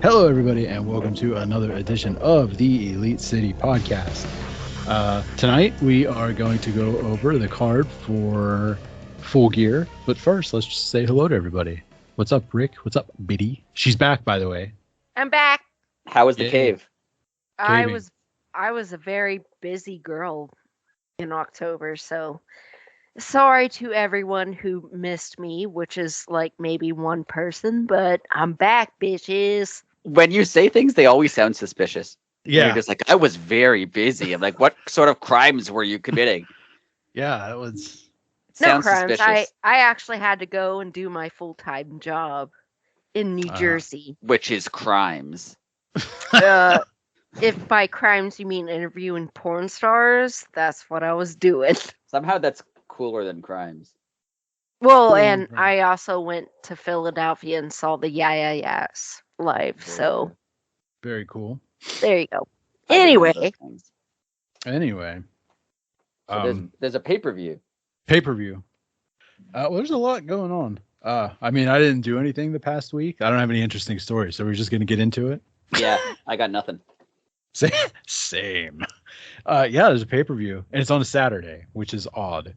Hello, everybody, and welcome to another edition of the Elite City Podcast. Tonight, we are going to go over the card for Full Gear. But first, let's just say hello to everybody. What's up, Rick? What's up, Biddy? She's back, by the way. I'm back. How was the Yay. cave? I Caving. was a very busy girl in October, so sorry to everyone who missed me, which is like maybe one person, but I'm back, bitches. When you say things, they always sound suspicious. And Yeah, you're just like, I was very busy. I'm like, what sort of crimes were you committing? yeah, that was. No Sounds crimes. suspicious. I actually had to go and do my full-time job in New Jersey. Which is crimes. If by crimes you mean interviewing porn stars, that's what I was doing. Somehow that's cooler than crimes. Well, Porn and crimes. I also went to Philadelphia and saw the Yeah Yeahs live. Very So good. Very cool. there you go. I did one of Anyway, those things. Anyway, So there's a pay-per-view. pay-per-view. Well, there's a lot going on. I mean, I didn't do anything the past week. I don't have any interesting stories, so we're just going to get into it. Yeah, I got nothing. Same. Yeah, there's a pay-per-view, and it's on a Saturday, which is odd.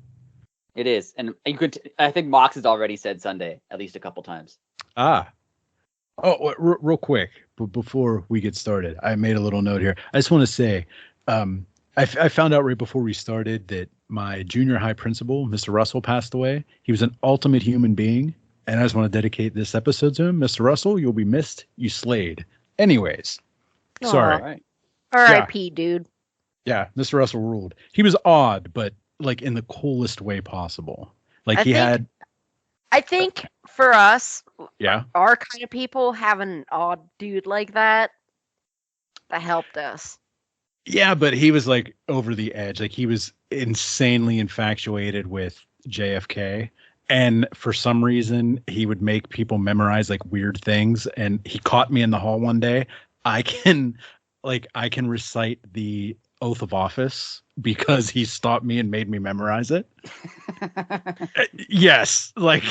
It is. And you could I think Mox has already said Sunday at least a couple times. Oh, real quick, but before we get started, I made a little note here. I just want to say, I found out right before we started that my junior high principal, Mr. Russell, passed away. He was an ultimate human being, and I just want to dedicate this episode to him. Mr. Russell, you'll be missed. You slayed. Anyways, sorry. All right. R.I.P. dude. Yeah, Mr. Russell ruled. He was odd, but like in the coolest way possible. Like I think for us, yeah. our kind of people, having an odd dude like that helped us. Yeah, but he was like over the edge. Like he was insanely infatuated with JFK. And for some reason, he would make people memorize like weird things. And he caught me in the hall one day. I can recite the oath of office because he stopped me and made me memorize it. Yes. Like,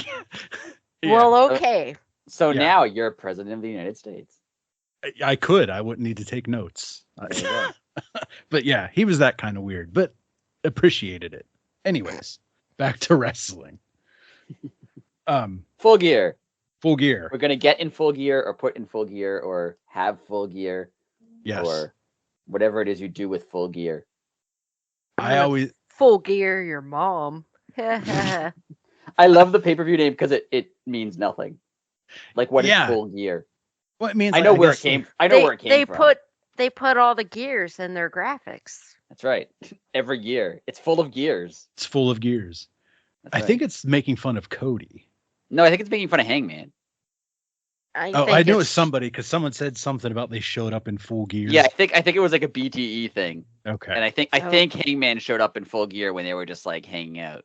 yeah. Well, okay. So Yeah. now you're president of the United States. I could. I wouldn't need to take notes. There you go. But yeah, he was that kind of weird, but appreciated it. Anyways, back to wrestling. Full Gear. Full Gear. We're gonna get in Full Gear or put in Full Gear or have Full Gear. Yes. Or whatever it is you do with Full Gear. I always Full Gear, your mom. They I love the pay-per-view name because it means nothing. Like what is Yeah. Full Gear? well, it means I know where it guess, came. I know where it came from. put all the gears in their graphics. That's right. Every year, it's full of gears. It's full of gears. That's I right. think it's making fun of Cody. No, I think it's making fun of Hangman. I knew it was somebody because someone said something about they showed up in full gear. Yeah, I think it was like a BTE thing, Okay. and I think Hangman showed up in Full Gear when they were just like hanging out.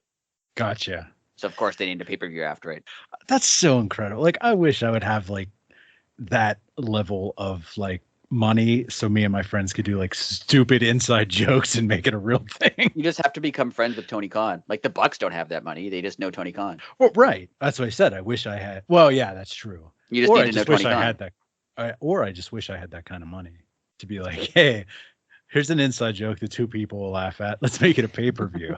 Gotcha. So of course they need a pay-per-view after it. That's so incredible. Like I wish I would have like that level of like money so me and my friends could do like stupid inside jokes and make it a real thing. You just have to become friends with Tony Khan. Like the Bucks don't have that money; they just know Tony Khan. Well, right. That's what I said. I wish I had. Well, yeah, that's true. You just Or need I to know just wish Tony I Khan. had that. Or I just wish I had that kind of money to be like, hey, here's an inside joke that two people will laugh at. Let's make it a pay-per-view.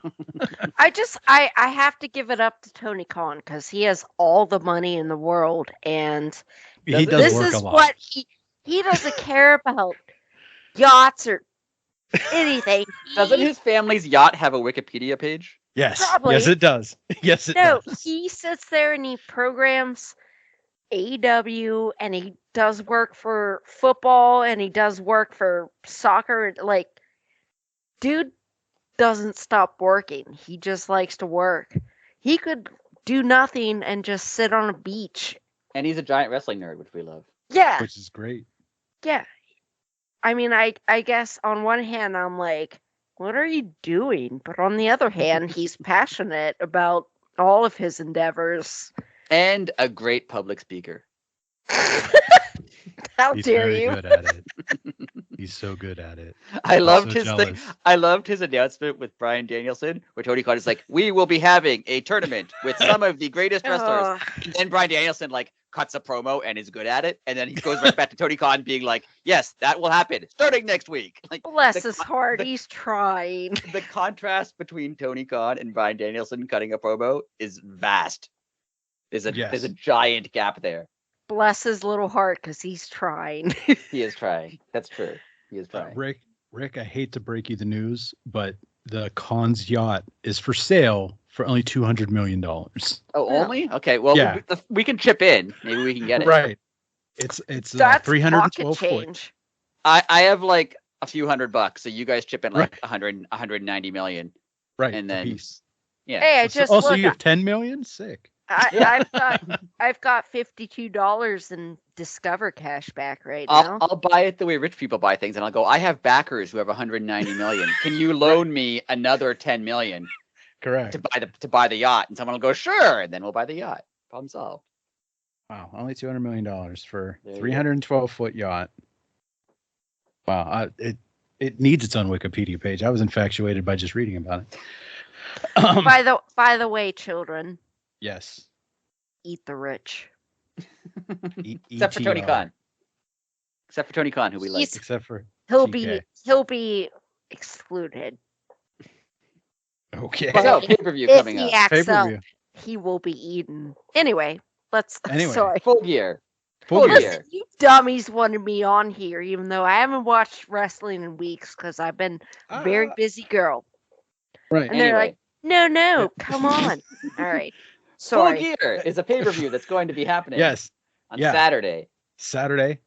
I have to give it up to Tony Khan because he has all the money in the world, and He does this work is a lot. what he doesn't care about yachts or anything. Doesn't his family's yacht have a Wikipedia page? Yes. Probably. Yes, it does. Yes, it No, does. he sits there and he programs AEW, and he does work for football, and he does work for soccer. Like, dude doesn't stop working. He just likes to work. He could do nothing and just sit on a beach. And he's a giant wrestling nerd, which we love. Yeah, Which is great. yeah. I mean, I guess on one hand, I'm like, what are you doing? But on the other hand, he's passionate about all of his endeavors. And a great public speaker. How He's dare very you? good at it. He's so good at it. I I'm loved so his thing. jealous. I loved his announcement with Bryan Danielson, where Tony Khan is like, "We will be having a tournament with some of the greatest wrestlers." Ugh. And then Bryan Danielson like cuts a promo and is good at it, and then he goes right back to Tony Khan being like, "Yes, that will happen starting next week." Like Bless the his con- heart, the- he's trying. the contrast between Tony Khan and Bryan Danielson cutting a promo is vast. There's a Yes. giant gap there. Bless his little heart, because he's trying. He is trying. That's true. He is trying. Rick, I hate to break you the news, but the Khan's yacht is for sale for only $200 million. Oh, Yeah. only? Okay. Well, Yeah. we can chip in. Maybe we can get it. Right. It's That's 312 pocket foot. change. I have like a few $100, so you guys chip in like Right. 190 million. Right. And then- piece. Yeah. Hey, I just also, look. you have 10 million? Sick. I've got $52 in Discover cash back right I'll, now. I'll buy it the way rich people buy things, and I'll go, I have backers who have 190 million. Can you loan me another 10 million Correct. to buy the yacht? And someone will go, sure, and then we'll buy the yacht. Problem solved. Wow. Only $200 million for There you go. 312 foot yacht. Wow. It needs its own Wikipedia page. I was infatuated by just reading about it. By the way, children, Yes. eat the rich. Except for Tony ETR. Khan. Except for Tony Khan, who we like. He's- Except for He'll TK. be excluded. Okay. So, pay-per-view If coming he up. acts up, Pay-per-view. he will be eaten. Anyway, Anyway. sorry. Full Gear. Full Full Gear. Gear. Listen, you dummies wanted me on here, even though I haven't watched wrestling in weeks because I've been a very busy girl. Right. And they're like, Anyway, no, come on. All right. Full Sorry. Gear is a pay-per-view that's going to be happening Yes. on Yeah. Saturday. Saturday.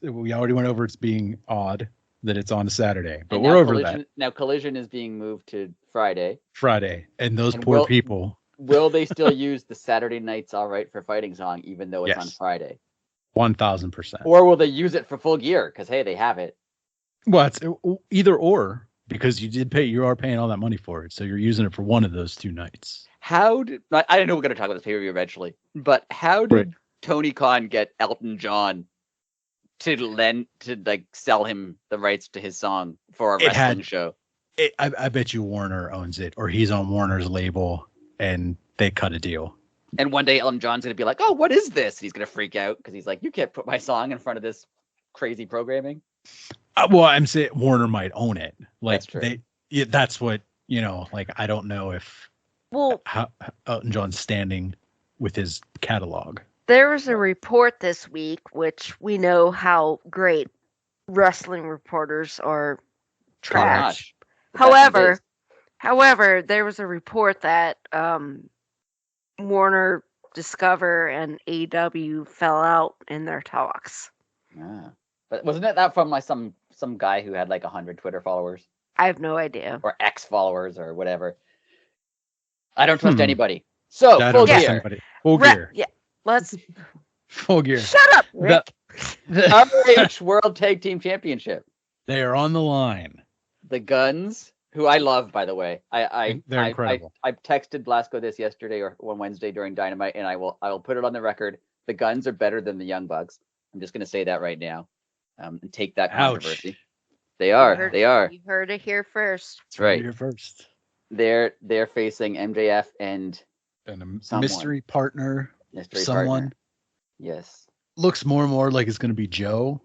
We already went over it's being odd that it's on a Saturday, but And we're now over Collision, that. Now Collision is being moved to Friday. Friday. And those And poor people. Will they still use the Saturday Night's All Right for Fighting song, even though it's on Yes. Friday? 1000%. Or will they use it for Full Gear? Because, hey, they have it. Well, it's either or, because you are paying all that money for it. So you're using it for one of those 2 nights. How did I know we're going to talk about this pay-per-view eventually, but how did Right. Tony Khan get Elton John to like sell him the rights to his song for a It wrestling had- show? I bet you Warner owns it, or he's on Warner's label and they cut a deal. And one day Elton John's going to be like, "Oh, what is this?" And he's going to freak out because he's like, "You can't put my song in front of this crazy programming." Well, I'm saying Warner might own it. Like That's true. that's what, like, I don't know if Well, how Elton John's standing with his catalog. there was a report this week, which we know how great wrestling reporters are trash. Top-notch. However, there was a report that Warner Discover and AEW fell out in their talks. Yeah. But wasn't it that from like some guy who had like 100 Twitter followers I have no idea. or X followers or whatever? I don't trust Hmm. anybody. So I Full don't trust Gear. anybody. Full Ra- Gear. Yeah, let's Full Gear. shut up, Rick. RH World Tag Team Championship. They are on the line. The Guns, who I love, by the way. I They're incredible. I texted Blasco this yesterday or one Wednesday during Dynamite, and I will put it on the record. The Guns are better than the Young Bucks. I'm just going to say that right now, and take that Ouch. controversy. They are. They are. You heard it here first. That's right. Here first. They're facing MJF and And a Someone. mystery partner. mystery Someone partner. Yes. looks more and more like it's going to be Joe.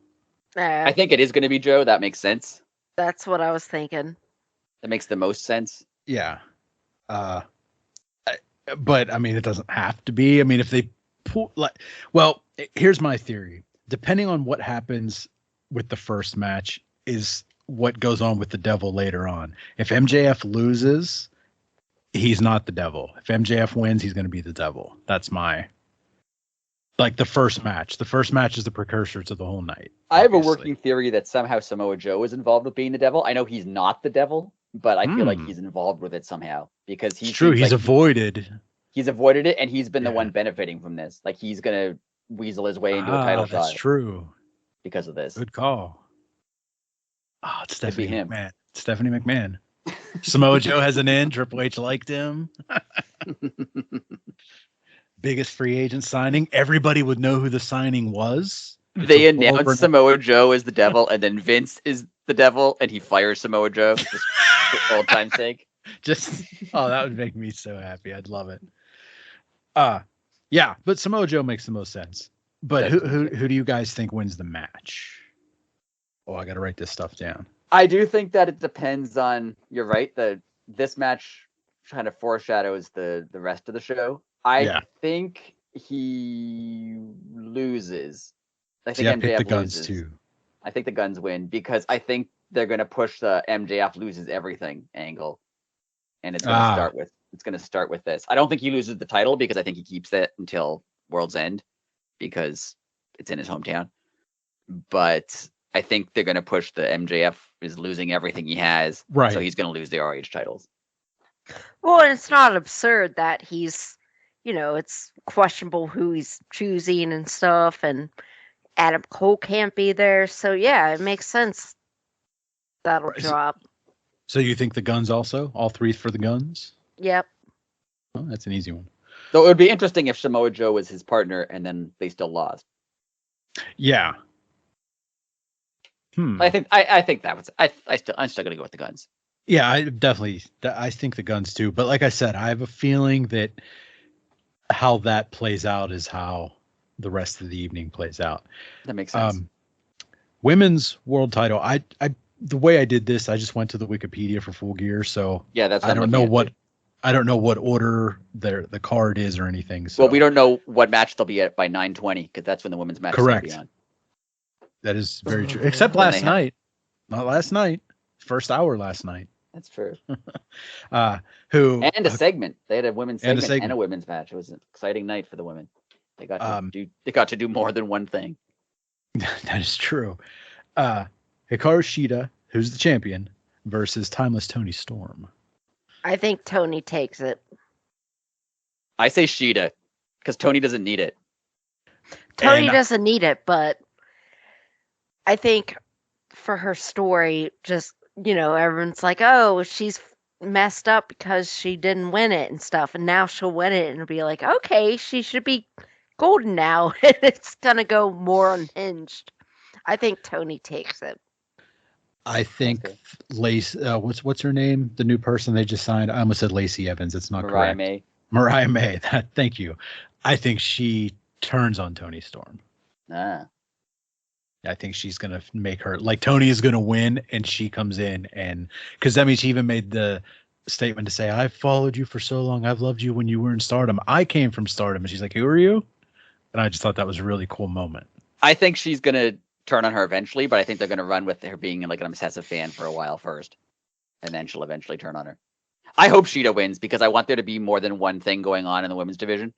I think it is going to be Joe. That makes sense. That's what I was thinking. That makes the most sense. Yeah. But I mean, it doesn't have to be. I mean, if they pull, like, well, here's my theory. Depending on what happens with the first match is what goes on with the devil later on. If MJF loses, he's not the devil. If MJF wins, he's going to be the devil. That's my, like, the first match. The first match is the precursor to the whole night. I have a obviously. working theory that somehow Samoa Joe is involved with being the devil. I know he's not the devil, but I feel like he's involved with it somehow because It's true. He's avoided. He's avoided it, and he's been the Yeah. one benefiting from this. Like he's gonna weasel his way into a title That's shot true. because of this. Good call. Oh, it's Could be Stephanie him. McMahon. Stephanie McMahon. Samoa Joe has an in. Triple H liked him. Biggest free agent signing. Everybody would know who the signing was. They It's a full announced Samoa Joe as the devil, and then Vince is the devil, and he fires Samoa Joe just for old time's sake. That would make me so happy. I'd love it. Yeah, but Samoa Joe makes the most sense. But who do you guys think wins the match? Oh, I got to write this stuff down. I do think that it depends on. You're right. This match kind of foreshadows the rest of the show. I think he loses. I think I picked the MJF Guns loses. too. I think the Guns win because I think they're going to push the MJF loses everything angle, and it's going to start with this. I don't think he loses the title because I think he keeps it until World's End because it's in his hometown. But I think they're going to push the MJF is losing everything he has, right? So he's going to lose the ROH titles. Well, and it's not absurd that he's, it's questionable who he's choosing and stuff, and Adam Cole can't be there. So yeah, it makes sense that'll drop. So you think the Guns also? All three for the Guns? Yep. Oh, that's an easy one. So it would be interesting if Samoa Joe was his partner and then they still lost. Yeah. I think that was I'm still gonna go with the Guns. Yeah, I think the Guns too. But like I said, I have a feeling that how that plays out is how the rest of the evening plays out. That makes sense. Women's world title. The way I did this, I just went to the Wikipedia for Full Gear. So yeah, that's. I don't know what order the card is or anything. So. Well, we don't know what match they'll be at by 9:20 because that's when the women's match will be on. That is very true. Except last night. Not last night. First hour last night. That's true. And a segment. They had a women's segment and a women's match. It was an exciting night for the women. They got to do more than one thing. That is true. Hikaru Shida, who's the champion, versus Timeless Toni Storm. I think Tony takes it. I say Shida because Tony doesn't need it. Tony doesn't need it, but I think for her story, just, everyone's like, oh, she's messed up because she didn't win it and stuff. And now she'll win it and it'll be like, okay, she should be golden now. It's going to go more unhinged. I think Tony takes it. I think Lacey, what's her name? The new person they just signed. I almost said Lacey Evans. It's not Mariah correct. May. Mariah May. Thank you. I think she turns on Toni Storm. I think she's going to make her like Tony is going to win and she comes in and because that means she even made the statement to say, I've followed you for so long. I've loved you when you were in Stardom. I came from Stardom. And she's like, who are you? And I just thought that was a really cool moment. I think she's going to turn on her eventually, but I think they're going to run with her being like an obsessive fan for a while first. And then she'll eventually turn on her. I hope Shida wins because I want there to be more than one thing going on in the women's division.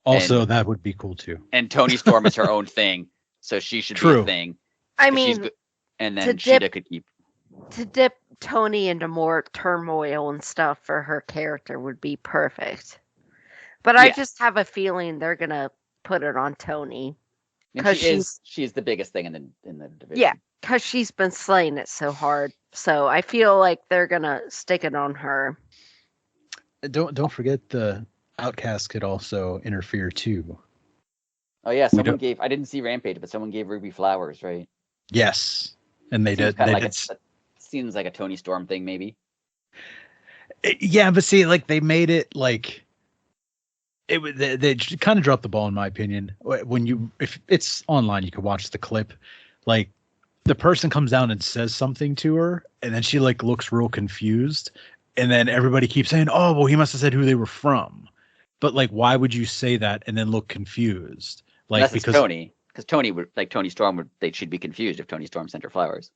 Also, that would be cool too. And Toni Storm is her own thing. So she should be a thing. I mean, and then Shida could keep. To dip Toni into more turmoil and stuff for her character would be perfect. But I just have a feeling they're going to put it on Toni. Because she's the biggest thing in the division. Yeah, because she's been slaying it so hard. So I feel like they're going to stick it on her. Don't forget the Outcast could also interfere too. Oh yeah, someone gave. I didn't see Rampage, but someone gave Ruby flowers, right? Yes, and they did. Seems like a Toni Storm thing, maybe. Yeah, but see, like they made it like they kind of dropped the ball in my opinion. If it's online, you can watch the clip. Like the person comes down and says something to her, and then she like looks real confused, and then everybody keeps saying, "Oh, well, he must have said who they were from." But like, why would you say that and then look confused? Like unless because Tony, because Tony would like Toni Storm she'd be confused if Toni Storm sent her flowers.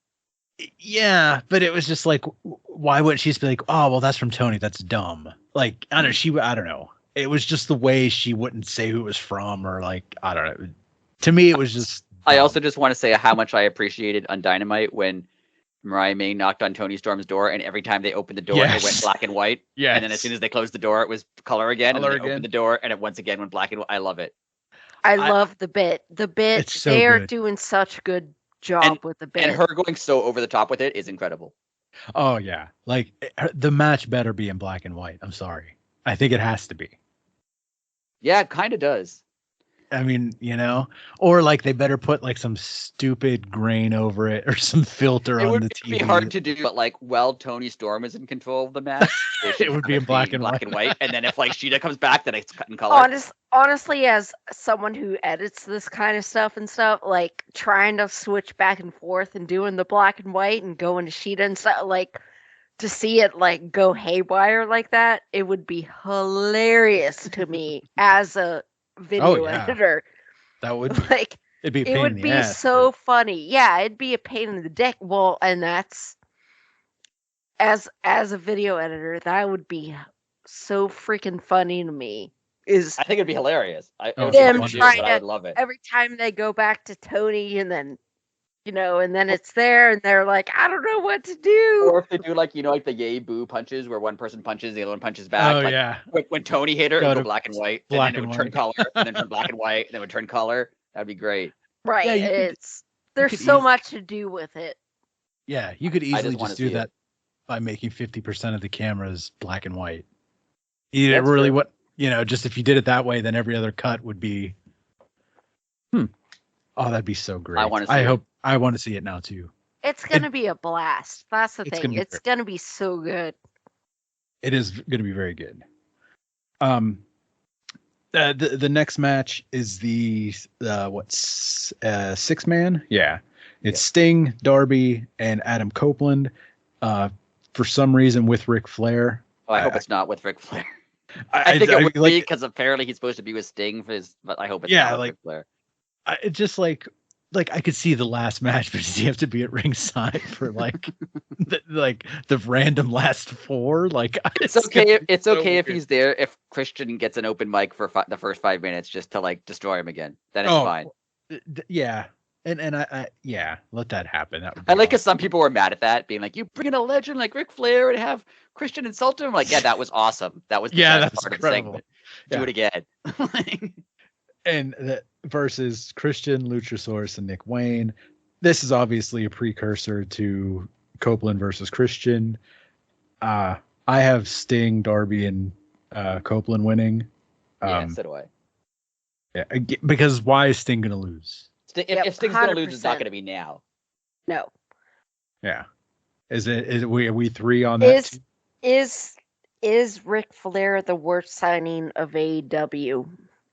Yeah, but it was just like, why wouldn't she just be like, oh, well, that's from Tony. That's dumb. Like, I don't know. It was just the way she wouldn't say who it was from or like, I don't know. To me, it was just. I also just want to say how much I appreciated on Dynamite when Mariah May knocked on Toni Storm's door and every time they opened the door, it went black and white. Yeah. And then as soon as they closed the door, it was color again. And then they opened the door and it once again went black and white. I love it. I love the bit. So they are good. doing such a good job with the bit. And her going so over the top with it is incredible. Oh, yeah. Like, the match better be in black and white. I'm sorry. I think it has to be. Yeah, it kind of does. I mean, or like they better put like some stupid grain over it or some filter It on would the be TV. hard to do, but like while Tony Storm is in control of the match, It would be in black and white. And then if like Sheeta comes back, then it's cut in color. Honestly, as someone who edits this kind of stuff and stuff, like trying to switch back and forth and doing the black and white and going to Sheeta and stuff, like to see it like go haywire like that, it would be hilarious to me as a video editor. That would like it'd be a pain it would in the be ass, so funny. Yeah, it'd be a pain in the dick. Well, and that's as a video editor, that would be so freaking funny to me. I think it'd be hilarious. Them trying I would love it. Every time they go back to Tony and then and then it's there and they're like, I don't know what to do. Or if they do like like the yay boo punches where one person punches, the other one punches back. Oh like, yeah. When Tony hit her, it would go black and white, black and then it would turn color, and then turn black and white, and then it would turn color. That'd be great. Right. Yeah, there's so much to do with it. Yeah, you could easily just do that it. by making 50% of the cameras black and white. Really true. Just if you did it that way, then every other cut would be Oh, that'd be so great. I want to see it now too. It's gonna be a blast. That's the thing. It's gonna be so good. It is gonna be very good. The next match is the 6-man? Yeah. It's Sting, Darby, and Adam Copeland. For some reason with Ric Flair. Oh, I hope it's not with Ric Flair. I think it would be because apparently he's supposed to be with Sting but I hope it's not with Ric Flair. It's just like I could see the last match, but does he have to be at ringside for the random last 4? Like it's okay. It's so okay if he's there. If Christian gets an open mic for the first 5 minutes just to like destroy him again, then it's fine. Yeah, and I let that happen. That would I like because some people were mad at that, being like, "You bring in a legend like Ric Flair and have Christian insult him." I'm like, yeah, that was awesome. That was the best part incredible. of the segment. Do it again. And versus Christian, Luchasaurus, and Nick Wayne. This is obviously a precursor to Copeland versus Christian. I have Sting, Darby, and Copeland winning. Yeah, so do I. Yeah, because why is Sting gonna lose? If Sting's gonna lose, it's not gonna be now. No. Yeah. Are we 3 on that? Is Ric Flair the worst signing of AEW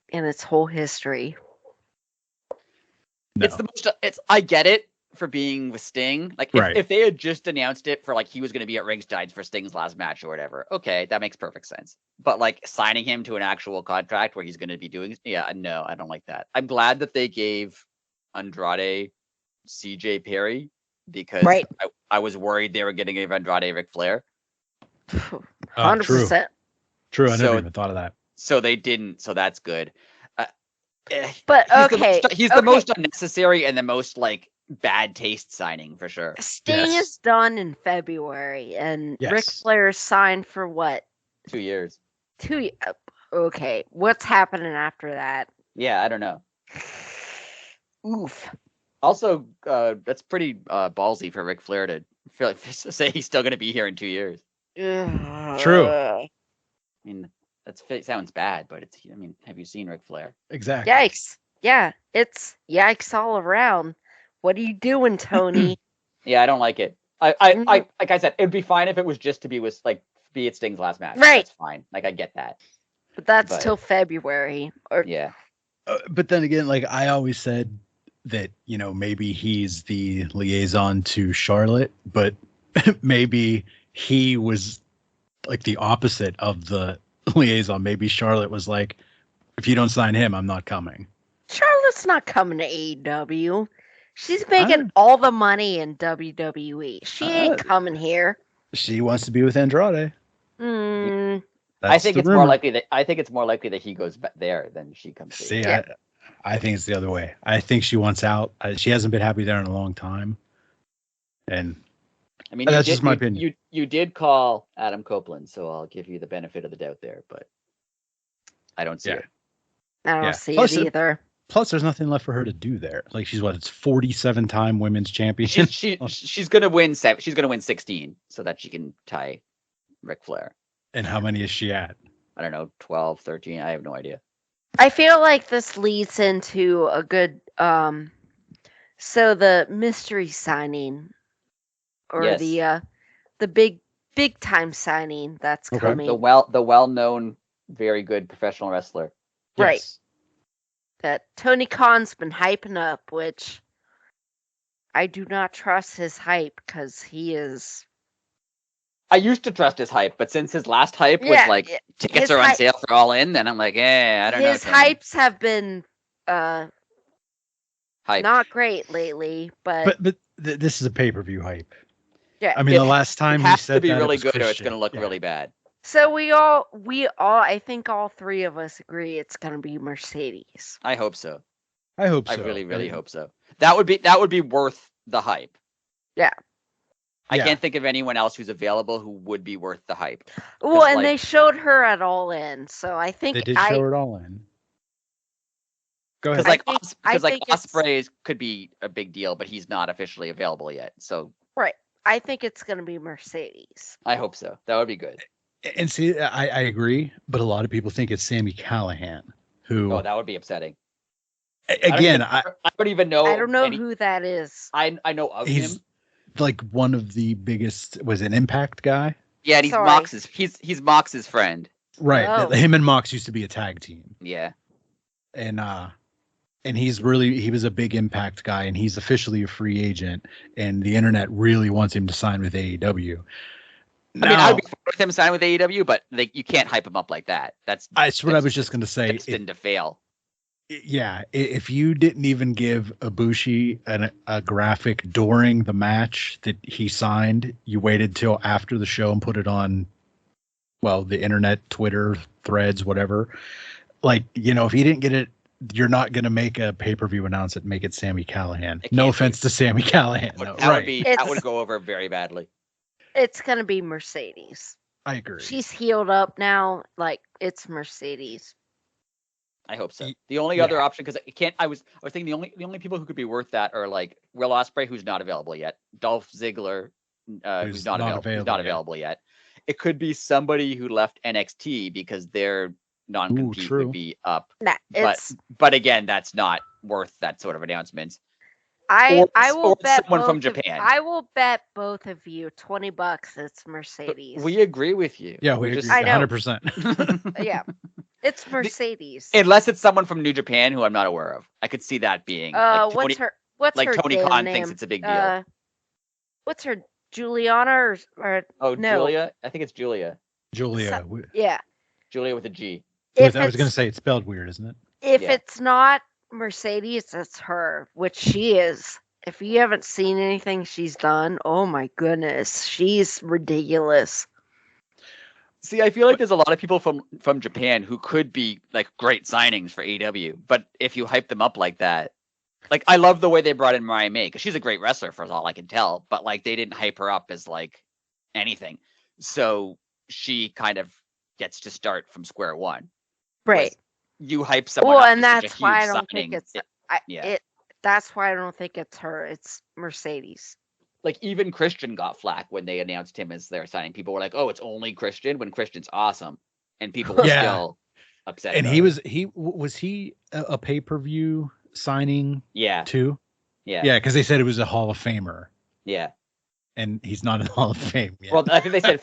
in its whole history? No. I get it for being with Sting. Like if they had just announced it for like he was going to be at ringside for Sting's last match or whatever, okay, that makes perfect sense. But like signing him to an actual contract where he's going to be doing, no, I don't like that. I'm glad that they gave Andrade CJ Perry because I was worried they were going to give Andrade Ric Flair. 100%. True. I never even thought of that. So they didn't. So that's good. But he's the most unnecessary and the most like bad taste signing for sure. Sting is done in February, and Ric Flair signed for what? 2 years. 2 years. Okay, what's happening after that? Yeah, I don't know. Oof. Also, that's pretty ballsy for Ric Flair to say he's still going to be here in 2 years. True. I mean, that sounds bad, but have you seen Ric Flair? Exactly. Yikes. Yeah, it's yikes all around. What are you doing, Tony? Yeah, I don't like it. I like I said, it'd be fine if it was just to be at Sting's last match. Right. That's fine. Like I get that. But that's till February. Yeah. But then again, like I always said that, maybe he's the liaison to Charlotte, but maybe he was like the opposite of the liaison. Maybe Charlotte was like, if you don't sign him, I'm not coming. Charlotte's not coming to AEW. She's making all the money in WWE. She ain't coming here. She wants to be with Andrade. I think it's more likely that he goes back there than she comes. See, I think it's the other way. I think she wants out. She hasn't been happy there in a long time. And I mean, that's just my opinion. You did call Adam Copeland, so I'll give you the benefit of the doubt there, but I don't see it. I don't see it either. Plus, there's nothing left for her to do there. Like it's 47-time women's champion. She's gonna win 7. She's gonna win 16, so that she can tie Ric Flair. And how many is she at? I don't know, 12, 13. I have no idea. I feel like this leads into a good so the mystery signing or Yes. the big time signing that's Okay. coming. The well-known, very good professional wrestler. Right. Yes. That Tony Khan's been hyping up, which I do not trust his hype because he is. I used to trust his hype, but since his last hype was Yeah, like tickets his are on hype. sale for All In, then I'm like, I don't know, His Tony. hypes have been Hype. not great lately, but This is a pay-per-view hype. yeah. I mean, the last time it he has to said be that, really it was good, or it's Christian. going to look Yeah. really bad. So we all, I think all three of us agree it's gonna be Mercedes. I hope so. I hope so. I really, really hope so. That would be worth the hype. Yeah. I Yeah. can't think of anyone else who's available who would be worth the hype. Well, and like, they showed her at All In, so I think They did show it all in. Go ahead. Because think it's- Ospreay could be a big deal, but he's not officially available yet. So right. I think it's gonna be Mercedes. I hope so. That would be good. And see, I agree, but a lot of people think it's Sami Callihan, who Oh, that would be upsetting. again, I don't even know. I don't know who that is. I know of he's him. like one of the biggest, was an Impact guy. Yeah, and he's Mox's friend. Right. Oh. Him and Mox used to be a tag team. Yeah. And he was a big Impact guy, and he's officially a free agent, and the internet really wants him to sign with AEW. I mean, I'd be fine with him signing with AEW, but you can't hype him up like that. That's what I was just going to say. Destined to fail. Yeah, if you didn't even give Ibushi a graphic during the match that he signed, you waited till after the show and put it on, well, the internet, Twitter, threads, whatever. Like, if you didn't get it, you're not going to make a pay-per-view announce it, make it Sami Callihan. No offense to Sami Callihan. That would go over very badly. It's gonna be Mercedes. I agree. She's healed up now. Like, it's Mercedes. I hope so. The only other option, because I was thinking the only people who could be worth that are like Will Ospreay, who's not available yet, Dolph Ziggler, who's not available yet. It could be somebody who left NXT because their non-compete would be up. But again, that's not worth that sort of announcement. I will bet someone from Japan. I will bet both of you $20 it's Mercedes. But we agree with you. Yeah, we agree 100%. Yeah. It's Mercedes. Unless it's someone from New Japan who I'm not aware of. I could see that being what's her Tony Khan name? thinks it's a big deal. What's her Juliana or no. Julia? I think it's Julia. Julia. Yeah. Julia with a G. I was going to say it's spelled weird, isn't it? If it's not Mercedes, it's her, which she is. If you haven't seen anything she's done, oh my goodness, she's ridiculous. See, I feel like there's a lot of people from Japan who could be like great signings for AEW, but if you hype them up like that, like I love the way they brought in Mariah May because she's a great wrestler for all I can tell, but like they didn't hype her up as like anything, so she kind of gets to start from square one. Right. You hype someone up, and that's why I don't think it's that's why I don't think it's her. It's Mercedes. Like even Christian got flack when they announced him as their signing. People were like, "Oh, it's only Christian," when Christian's awesome, and people were still upset. And he was a pay-per-view signing? Yeah. Too. Yeah. Yeah, because they said it was a Hall of Famer. Yeah. And he's not in the Hall of Fame yet. Well, I think they said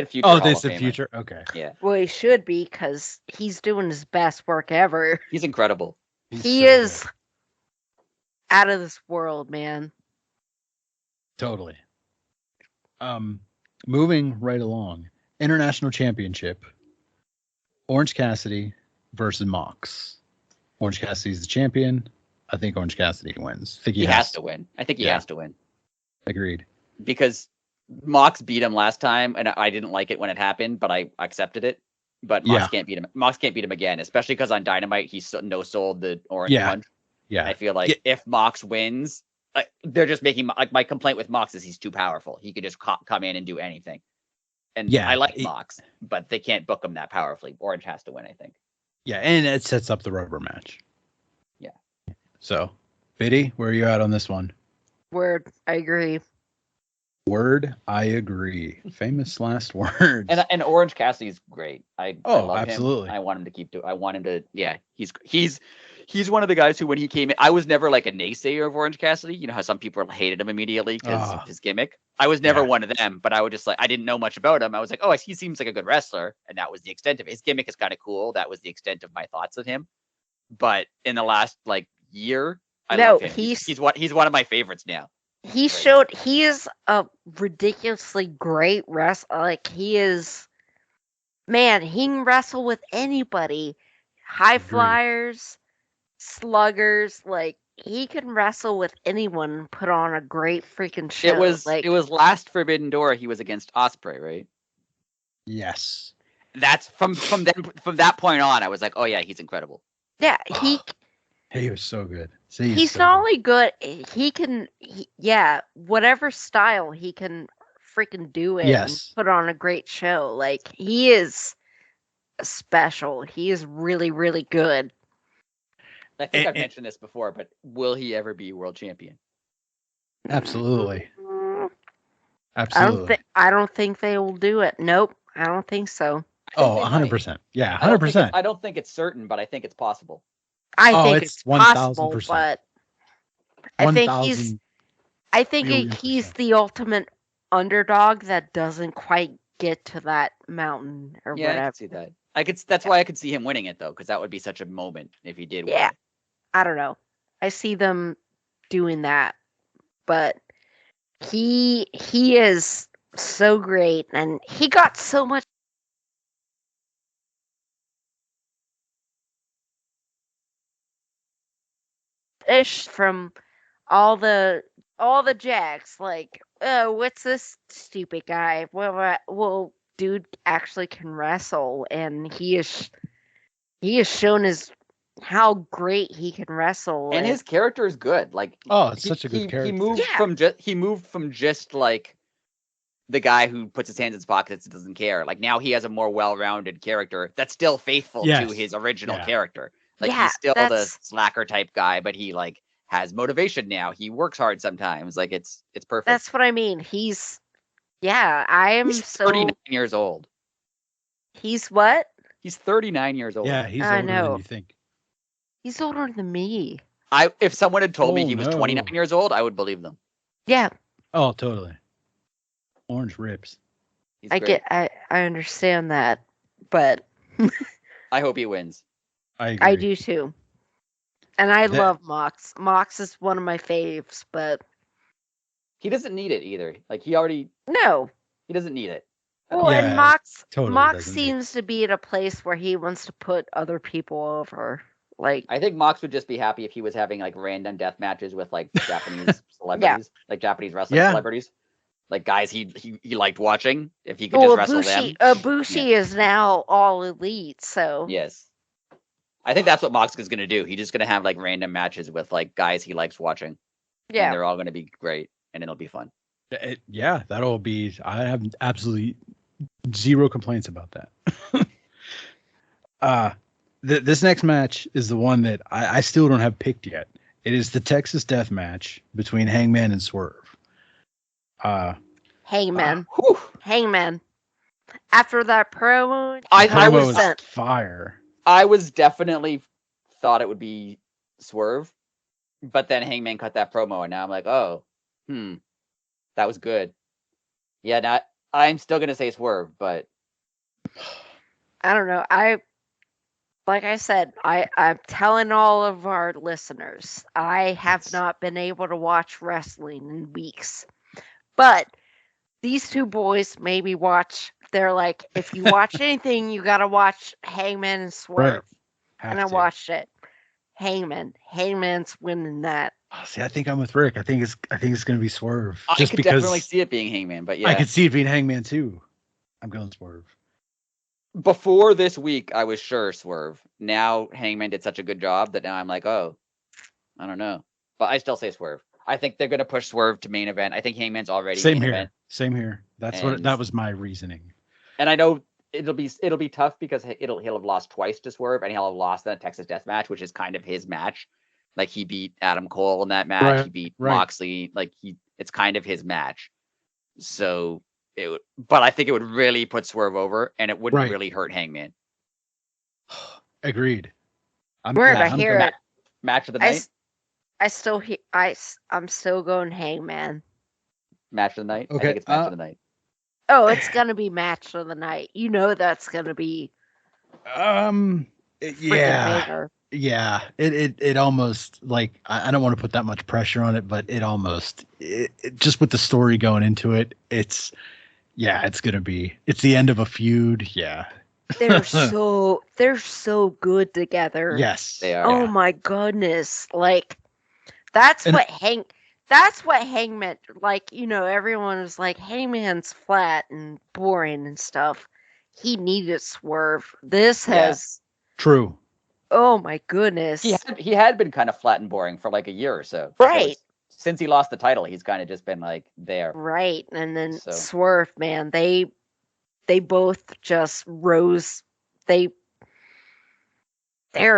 future. Oh, they said future. Okay. Yeah. Well, he should be because he's doing his best work ever. He's incredible. He is out of this world, man. Totally. Moving right along. International Championship. Orange Cassidy versus Mox. Orange Cassidy's the champion. I think Orange Cassidy wins. I think he has to win. I think he has to win. Agreed. Because Mox beat him last time, and I didn't like it when it happened, but I accepted it. But Mox can't beat him. Mox can't beat him again, especially because on Dynamite he no-sold the orange punch. Yeah. I feel like if Mox wins, they're just making my complaint with Mox is he's too powerful. He could just come in and do anything. And I like Mox, but they can't book him that powerfully. Orange has to win, I think. Yeah, and it sets up the rubber match. Yeah. So, Biddy, where are you at on this one? Word, I agree. Word, I agree. Famous last words. And Orange Cassidy's great. I love absolutely. him. I want him to keep doing. I want him to. Yeah, he's one of the guys who, when he came in, I was never like a naysayer of Orange Cassidy. You know how some people hated him immediately because of his gimmick. I was never one of them, but I would just like, I didn't know much about him. I was like, oh, he seems like a good wrestler, and that was the extent of it. His gimmick is kind of cool. That was the extent of my thoughts of him. But in the last like year, I love him. He's one of my favorites now. He is a ridiculously great wrestler. Like, he can wrestle with anybody. High flyers, sluggers, like, he can wrestle with anyone and put on a great freaking show. It was last Forbidden Door he was against Ospreay, right? Yes. That's from that point on, I was like, oh yeah, he's incredible. Yeah, he was so good. He's not only good, he can, whatever style he can freaking do it and put on a great show. Like, he is special. He is really, really good. I think I've mentioned this before, but will he ever be world champion? Absolutely. Absolutely. I don't think they will do it. Nope, I don't think so. 100%. Yeah, 100%. I don't think it's certain, but I think it's possible. I think it's possible, but I think he's the ultimate underdog that doesn't quite get to that mountain or whatever. I can see that. That's why I could see him winning it though, because that would be such a moment if he did win. Yeah, I don't know. I see them doing that, but he is so great, and he got so much ish from all the jacks. Like, oh, what's this stupid guy? Well, dude actually can wrestle, and he has shown how great he can wrestle, and his character is good. Like, it's such a good character. He moved from just like the guy who puts his hands in his pockets and doesn't care. Like, now he has a more well-rounded character that's still faithful to his original character. Like, he's still the slacker type guy, but he like has motivation now. He works hard sometimes. Like, it's perfect. That's what I mean. He's 39 years old. He's what? He's 39 years old. Yeah, he's older than you think. He's older than me. If someone had told me he was 29 years old, I would believe them. Yeah. Oh, totally. Orange rips. I understand that, but I hope he wins. I do too. And I love Mox. Mox is one of my faves, but he doesn't need it either. Like, he doesn't need it. Well, and Mox seems to be at a place where he wants to put other people over. Like, I think Mox would just be happy if he was having like random death matches with like Japanese celebrities, like Japanese wrestling celebrities, like guys he liked watching. If he could just wrestle them. Ibushi is now all elite, so yes. I think that's what Mox is going to do. He's just going to have like random matches with like guys he likes watching. Yeah. And they're all going to be great, and it'll be fun. That'll be. I have absolutely zero complaints about that. This next match is the one that I still don't have picked yet. It is the Texas Death Match between Hangman and Swerve. Hangman. After that promo, I was fire. I was definitely thought it would be Swerve, but then Hangman cut that promo, and now I'm like, oh, that was good. Yeah, I'm still gonna say Swerve, but I don't know. Like I said, I'm telling all of our listeners, I have not been able to watch wrestling in weeks. But these two boys made me watch. They're like, if you watch anything, you got to watch Hangman and Swerve. Right. And I watched it. Hangman's winning that. See, I think I'm with Rick. I think it's going to be Swerve. I could definitely see it being Hangman, but yeah. I could see it being Hangman too. I'm going Swerve. Before this week, I was sure Swerve. Now Hangman did such a good job that now I'm like, oh, I don't know. But I still say Swerve. I think they're going to push Swerve to main event. I think Hangman's already main event. Same here. That was my reasoning. And I know it'll be tough because he'll have lost twice to Swerve, and he'll have lost that Texas Death Match, which is kind of his match. Like, he beat Adam Cole in that match. He beat Moxley. Like, it's kind of his match. So it would, but I think it would really put Swerve over, and it wouldn't Right. really hurt Hangman. Agreed. Word, I hear it. Match of the night. I'm still going Hangman. Match of the night. Okay, I think it's match of the night. Oh, it's gonna be match of the night. You know that's gonna be yeah. banger. Yeah, it almost, like, I don't want to put that much pressure on it, but it almost, just with the story going into it, it's gonna be, it's the end of a feud. Yeah, They're so good together. yes, They are. Oh my goodness! Like that's what Hangman, like, everyone was like, Hangman's flat and boring and stuff. He needed Swerve. This has true. Oh my goodness. He had been kind of flat and boring for like a year or so. Right. So since he lost the title, he's kind of just been like there. Right. And then Swerve, man, they both just rose. They're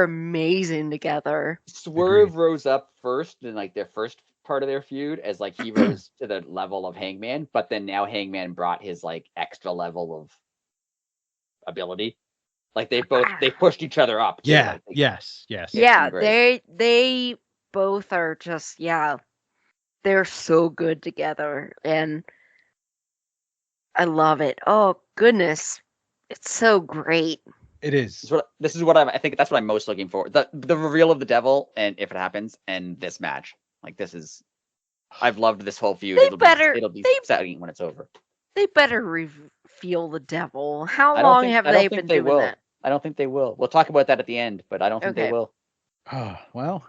amazing together. Swerve rose up first in like their first part of their feud as like he rose to the level of Hangman, but then now Hangman brought his like extra level of ability. Like they pushed each other up. Too. Yeah. Like, Yes. Yeah. They both are just, they're so good together, and I love it. Oh goodness, it's so great. It is. This is what I think. That's what I'm most looking for. The reveal of the devil, and if it happens, and this match. Like this is, I've loved this whole feud. It'll be exciting when it's over. They better reveal the devil. How long have they been doing that? I don't think they will. We'll talk about that at the end, but I don't think they will. Oh, well.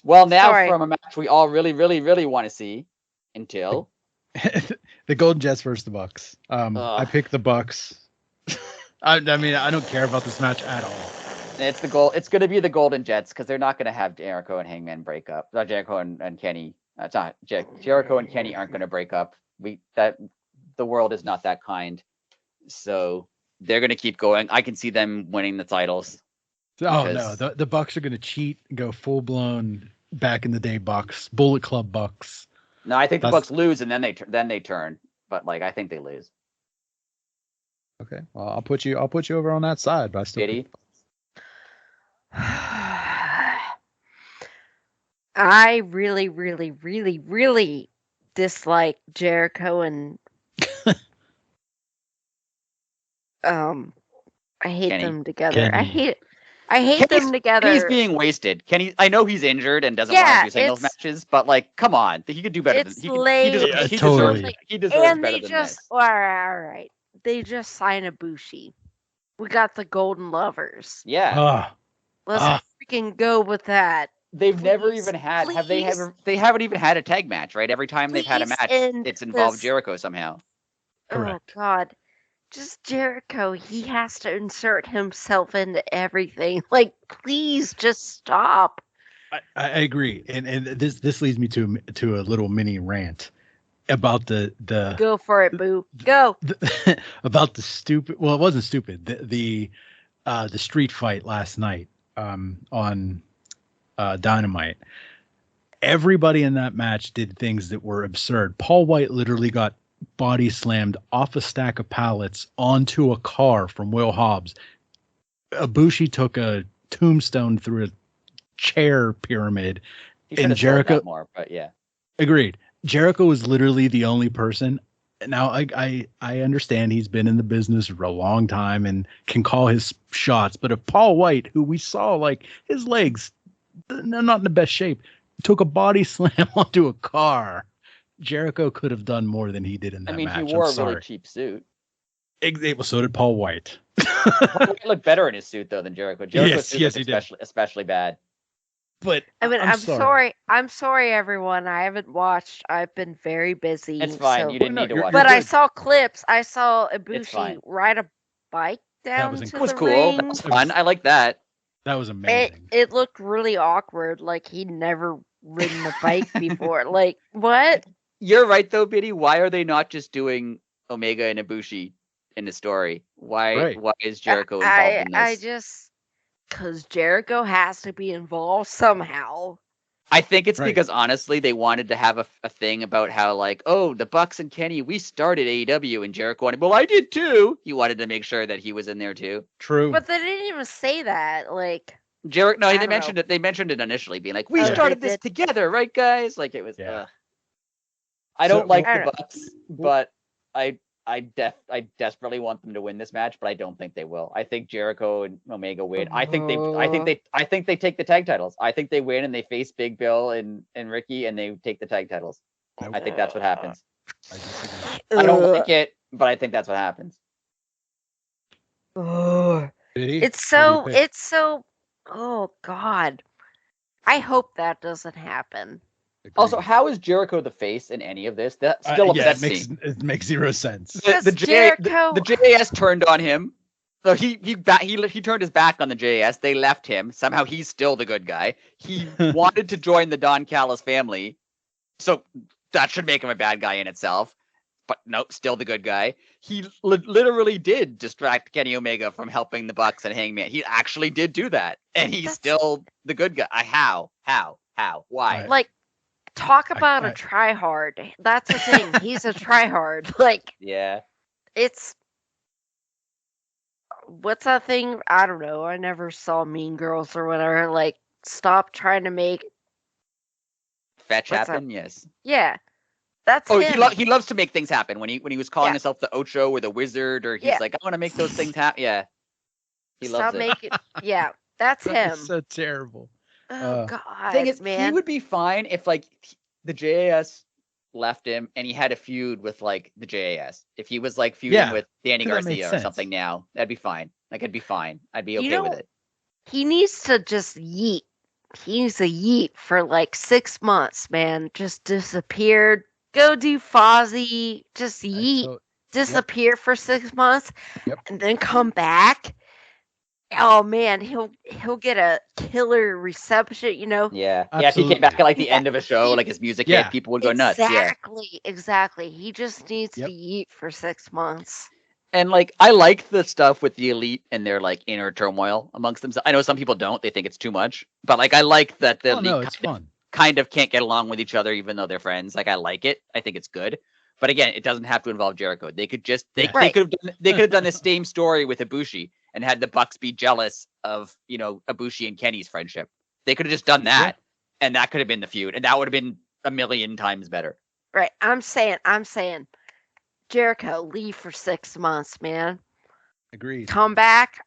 Well, now from a match we all really, really, really want to see until the Golden Jets versus the Bucks. I picked the Bucks. I mean, I don't care about this match at all. It's the goal. It's going to be the Golden Jets because they're not going to have Jericho and Hangman break up. Not Jericho and Kenny. It's not Jericho and Kenny aren't going to break up. The world is not that kind. So they're going to keep going. I can see them winning the titles. Oh no, the Bucks are going to cheat and go full blown back in the day Bucks, Bullet Club Bucks. No, I think the Bucks lose and then they turn. But like I think they lose. Okay, well I'll put you over on that side, but I still. Diddy? I really, really, really, really dislike Jericho and I hate them together. Kenny. I hate them together. He's being wasted. Kenny, I know he's injured and doesn't want to do singles matches, but like, come on, he could do better than he deserves better than this. All right. They just signed Ibushi. We got the Golden Lovers. Yeah. Let's freaking go with that. They've never even had. They haven't even had a tag match, right? Every time they've had a match, it's involved Jericho somehow. Correct. Oh God. Just Jericho, he has to insert himself into everything. Like, please just stop. I agree, and this leads me to a little mini rant about the Go for it, boo. Go. About the stupid. Well, it wasn't stupid. The street fight last night on Dynamite. Everybody in that match did things that were absurd. Paul White literally got body slammed off a stack of pallets onto a car from Will Hobbs. Ibushi took a tombstone through a chair pyramid, and Jericho more, but yeah, agreed. Jericho was literally the only person. Now I understand he's been in the business for a long time and can call his shots, but if Paul White, who we saw like his legs, they're not in the best shape, took a body slam onto a car, Jericho could have done more than he did in that match. He wore a really cheap suit. So did Paul White. Paul White looked better in his suit though than Jericho. Jericho's suit yes, he did. Especially bad. But I mean, I'm sorry. I'm sorry, everyone. I haven't watched. I've been very busy. It's fine. You didn't need to watch. But I saw clips. I saw Ibushi ride a bike down to the ring. That was cool. That was fun. I like that. That was amazing. It looked really awkward. Like he'd never ridden a bike before. Like what? You're right though, Biddy. Why are they not just doing Omega and Ibushi in the story? Why is Jericho involved in this? Because Jericho has to be involved somehow. I think it's Right. because honestly, they wanted to have a thing about how like, oh, the Bucks and Kenny, we started AEW, and Jericho wanted, well, I did too. He wanted to make sure that he was in there too. True. But they didn't even say that. Like, Jericho, no, I they don't mentioned know. it. They mentioned it initially, being like, we Oh, they started this did? together, right, guys? Like it was. Yeah. I So- don't like I the don't- Bucks, but I desperately want them to win this match, but I don't think they will. I think Jericho and Omega win. I think they take the tag titles. I think they win and they face Big Bill and Ricky and they take the tag titles. Nope. I think that's what happens. I disagree. I don't Ugh. like it, but I think that's what happens. Ugh. Biddy, It's what do you pick? so. Oh God. I hope that doesn't happen. Also, Agreed. how is Jericho the face in any of this? That still yeah, upsets me. it makes zero sense. The Jericho- the JAS turned on him. So he turned his back on the JAS. They left him. Somehow he's still the good guy. He wanted to join the Don Callis family. So that should make him a bad guy in itself. But nope, still the good guy. He literally did distract Kenny Omega from helping the Bucks and Hangman. He actually did do that. And he's still the good guy. How? Why? Right. Like, talk about I- a tryhard. That's the thing. He's a tryhard. Like, Yeah. it's what's that thing? I don't know. I never saw Mean Girls or whatever. Like, stop trying to make. Fetch What's happen, yes. Yeah, that's Oh, him. he loves to make things happen. When he was calling Yeah. himself the Ocho or the Wizard, or he's Yeah. like, I want to make those things happen. Yeah, he Stop loves it. making. Yeah, that's That him. is so terrible. Oh uh, God, Thing is, man. he would be fine if like the JAS left him and he had a feud with like the JAS. If he was like feuding Yeah, with Danny 'cause that makes Garcia or sense. something now, that'd be fine. Like I'd be fine. I'd be You okay with know- it. He needs to just yeet. He needs to yeet for like 6 months, man. Just disappeared. Go do Fozzy. Just yeet. So- Disappear for 6 months. Yep. And then come back. Oh man, he'll get a killer reception, you know. Yeah, yeah. If he came back at like the end of a show, like his music Yeah. hit, people would go nuts. Yeah. Exactly. He just needs Yep. to yeet for 6 months. And like I like the stuff with the elite and their like inner turmoil amongst themselves. I know some people don't; they think it's too much. But like I like that the Oh no, elite it's fun. kind of can't get along with each other, even though they're friends. Like I like it. I think it's good. But again, it doesn't have to involve Jericho. They could just Yeah. they could have done the same story with Ibushi and had the Bucks be jealous of Ibushi and Kenny's friendship. They could have just done that, and that could have been the feud, and that would have been a million times better. Right. I'm saying Jericho, leave for 6 months, man. Agreed. Come back.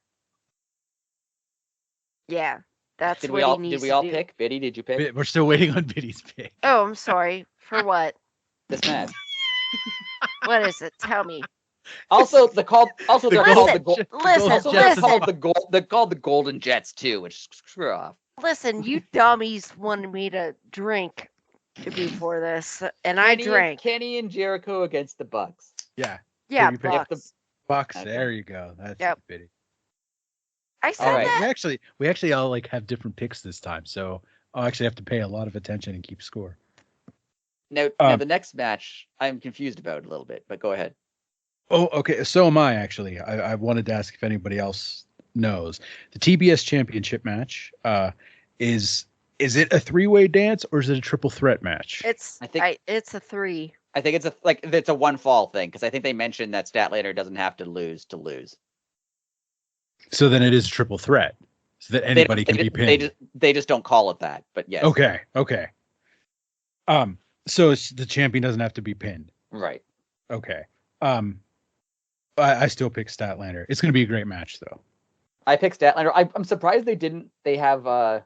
Yeah. That's Did what we all he needs did we to all do. pick? Biddy, did you pick We're still waiting on Biddy's pick. Oh, I'm sorry. For what? this match? What is it? Tell me. Also, they're called the Golden Jets too, which screw off. Listen, you dummies wanted me to drink before this, and I drank. Kenny and Jericho against the Bucks. Yeah. Yeah, you picked Bucks. Bucks. Okay. There you go. That's Yep. Biddy. I said All right. that. We actually all like have different picks this time, so I'll actually have to pay a lot of attention and keep score. Now the next match, I'm confused about a little bit, but go ahead. Oh, okay. So am I actually. I wanted to ask if anybody else knows. The TBS Championship match is it a 3-way dance or is it a triple threat match? It's it's a 3. I think it's a one fall thing because I think they mentioned that Statlander doesn't have to lose to lose. So then it is a triple threat, so that anybody can be pinned. They just don't call it that, but yes. Okay. So the champion doesn't have to be pinned. Right. Okay. I still pick Statlander. It's going to be a great match, though. I picked Statlander. I'm surprised they have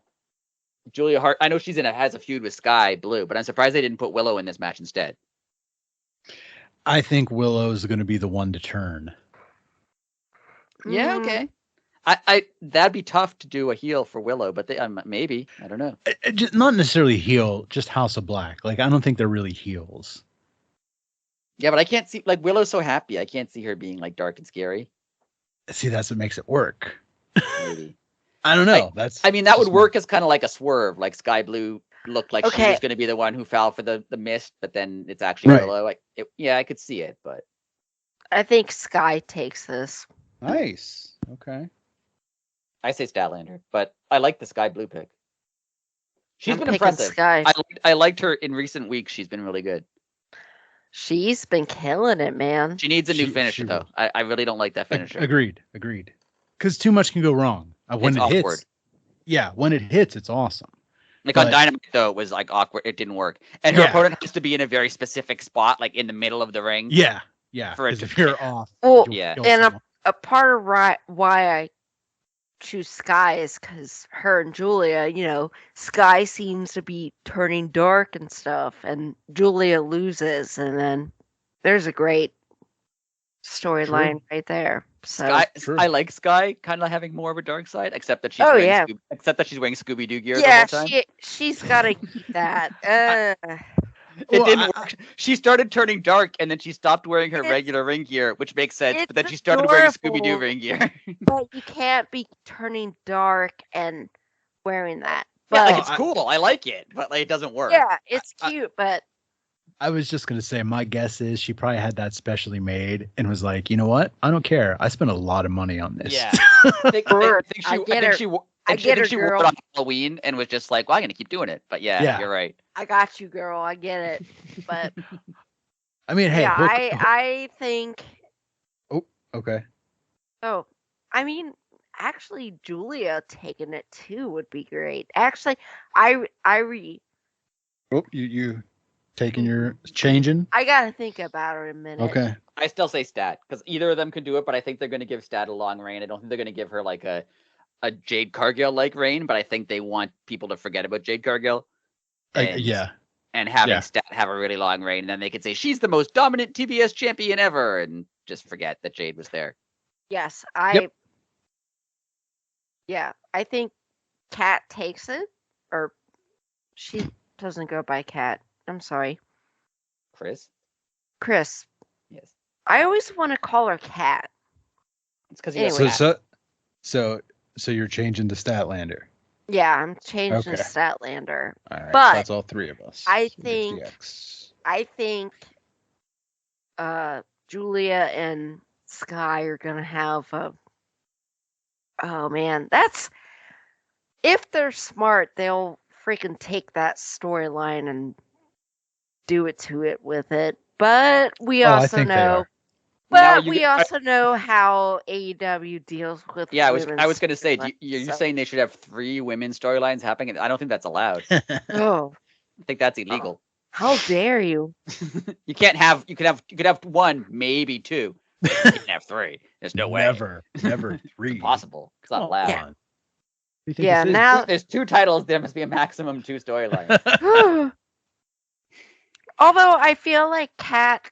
Julia Hart. I know she's has a feud with Sky Blue, but I'm surprised they didn't put Willow in this match instead. I think Willow's going to be the one to turn. Yeah, okay. I that'd be tough to do a heel for Willow, but they maybe, I don't know. Just not necessarily heel, just House of Black. Like I don't think they're really heels. Yeah, but I can't see like Willow's so happy. I can't see her being like dark and scary. See, that's what makes it work. Maybe. I don't know. I mean, that would work as kind of like a swerve. Like Sky Blue looked like she Okay. was going to be the one who fell for the mist, but then it's actually Right. Willow. I could see it, but I think Sky takes this. Nice. Okay. I say Statlander. But I like the Sky Blue pick. She's I'm been picking impressive. Sky. I liked her in recent weeks. She's been really good. She's been killing it, man. She needs a new She finisher though. I really don't like that finisher. Agreed. Because too much can go wrong. When It's it awkward. hits, yeah, when it hits, it's awesome. Like on Dynamite though, it was like awkward. It didn't work, and her opponent has to be in a very specific spot, like in the middle of the ring. Yeah. For it Because to if you're off, Well, you'll yeah. kill and someone. a part of why I choose Sky is because her and Julia, Sky seems to be turning dark and stuff, and Julia loses, and then there's a great storyline right there. So Sky, True. I like Sky kind of having more of a dark side, except that she's Oh, wearing yeah. except that she's wearing Scooby Doo gear yeah, the whole time. she's got to keep that. It didn't work. She started turning dark, and then she stopped wearing her regular ring gear, which makes sense. But then she started wearing Scooby Doo adorable. ring gear. But you can't be turning dark and wearing that. Yeah, But like it's cool. I like it, but like it doesn't work. yeah, it's cute, but I was just gonna say, my guess is she probably had that specially made and was like, you know what? I don't care. I spent a lot of money on this. Yeah. I think she wore it on Halloween and was just like, well, I'm gonna keep doing it. But yeah, you're right. I got you, girl. I get it. But I mean, hey, yeah, I think. Oh, okay. Oh, I mean, actually, Julia taking it too would be great. Actually, Oh, you taking your changing? I gotta think about it a minute. Okay. I still say Stat because either of them can do it, but I think they're going to give Stat a long reign. I don't think they're going to give her like a Jade Cargill like reign, but I think they want people to forget about Jade Cargill. And having Stat have a really long reign, and then they could say she's the most dominant TBS champion ever, and just forget that Jade was there. Yes, Yeah, I think Kat takes it, or she doesn't go by Kat. I'm sorry. Chris. Yes. I always want to call her Kat. It's because So you're changing to Statlander. Yeah, I'm changing to Statlander. All right, but so that's all three of us. I think Julia and Sky are gonna have a. Oh man, if they're smart, they'll freaking take that storyline and do it with it. But we also know. But we also know how AEW deals with. Yeah, I was going to say, you're saying they should have 3 women's storylines happening? I don't think that's allowed. Oh, I think that's illegal. How dare you? You could have 1, maybe 2. You can have 3. There's no way. Never 3. It's impossible. It's not allowed. Yeah, now there's 2 titles. There must be a maximum 2 storylines. Although I feel like Kat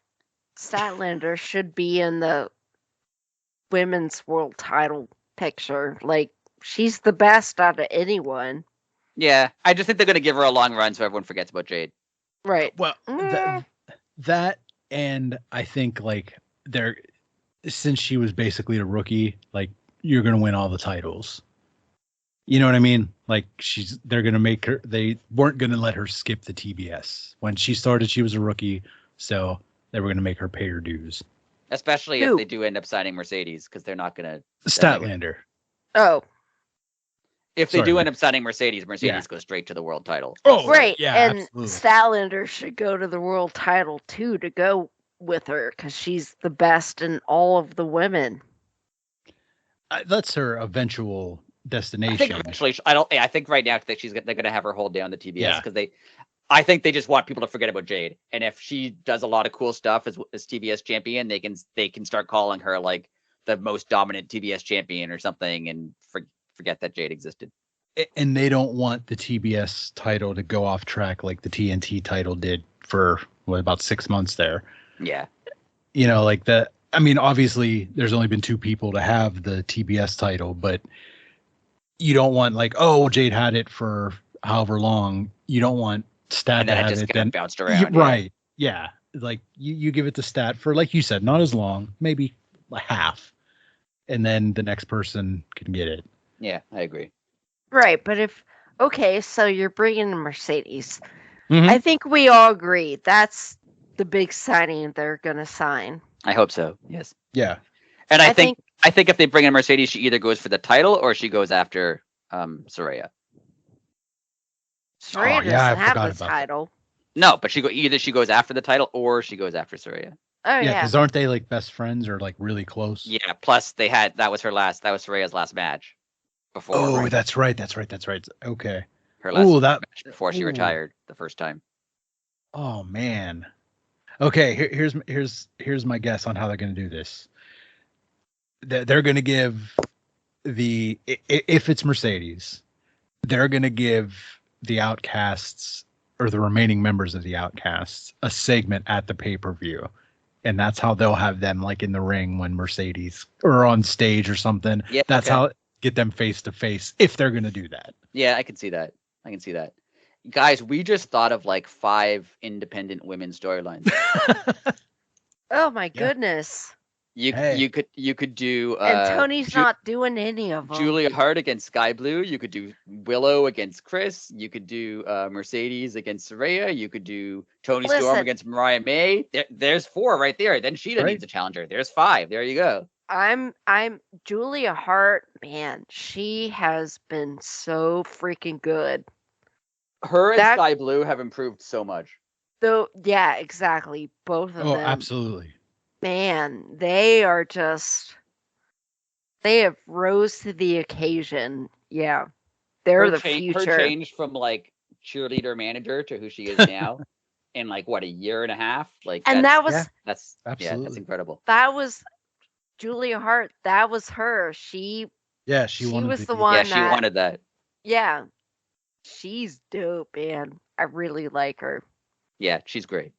Statlander should be in the women's world title picture. Like, she's the best out of anyone. Yeah, I just think they're going to give her a long run so everyone forgets about Jade. Right. Well, that and I think like since she was basically a rookie, like you're going to win all the titles. You know what I mean? Like they're going to make her. They weren't going to let her skip the TBS when she started. She was a rookie, so they were going to make her pay her dues. Especially if they do end up signing Mercedes, because they're not going to. Statlander. Oh. If they do end up signing Mercedes goes straight to the world title. Oh, right. Yeah, and absolutely. Statlander should go to the world title too to go with her because she's the best in all of the women. That's her eventual destination. I think right now they're going to have her hold down the TBS because I think they just want people to forget about Jade. And if she does a lot of cool stuff as TBS champion, they can start calling her like the most dominant TBS champion or something and forget that Jade existed. And they don't want the TBS title to go off track like the TNT title did for about 6 months there. Yeah. You know, like that. I mean, obviously there's only been 2 people to have the TBS title, but you don't want like, oh, Jade had it for however long. You don't want Stat to have it then bounced around. Right. Yeah. Like you give it to Stat for, like you said, not as long, maybe half. And then the next person can get it. Yeah, I agree. Right, but so you're bringing in Mercedes. Mm-hmm. I think we all agree that's the big signing they're going to sign. I hope so. Yes. Yeah. And I think if they bring in Mercedes, she either goes for the title or she goes after Saraya. Saraya Oh, yeah, I doesn't have forgot the about that. title. No, but either she goes after the title or she goes after Saraya. Oh Yeah, yeah. because aren't they like best friends or like really close? Yeah. Plus, that was Saraya's last match before. Oh, that's right. Okay. Her last Oh, that. match before she ooh. retired the first time. Oh man. Okay, here's my guess on how they're going to do this. They're going to give if it's Mercedes, they're going to give the Outcasts or the remaining members of the Outcasts a segment at the pay-per-view. And that's how they'll have them like in the ring when Mercedes or on stage or something. Yeah, that's okay. how get them face to face if they're going to do that. Yeah, I can see that. Guys, we just thought of like 5 independent women storylines. Oh my Yeah. goodness. You could do And Tony's not doing any of them. Julia Hart against Sky Blue. You could do Willow against Chris. You could do Mercedes against Saraya. You could do Tony Storm against Mariah May. There's 4 right there. Then Sheeta needs a challenger. There's 5. There you go. I'm Julia Hart, man, she has been so freaking good. Her and Sky Blue have improved so much. Though, yeah, exactly. Both of them. Oh, absolutely. Man, they have rose to the occasion. Yeah. They're the future. Her change from like cheerleader manager to who she is now in like what, a year and a half? Like, and that's incredible. That was Julia Hart. That was her. She was the one. Yeah, she wanted that. Yeah. She's dope, man. I really like her. Yeah, she's great.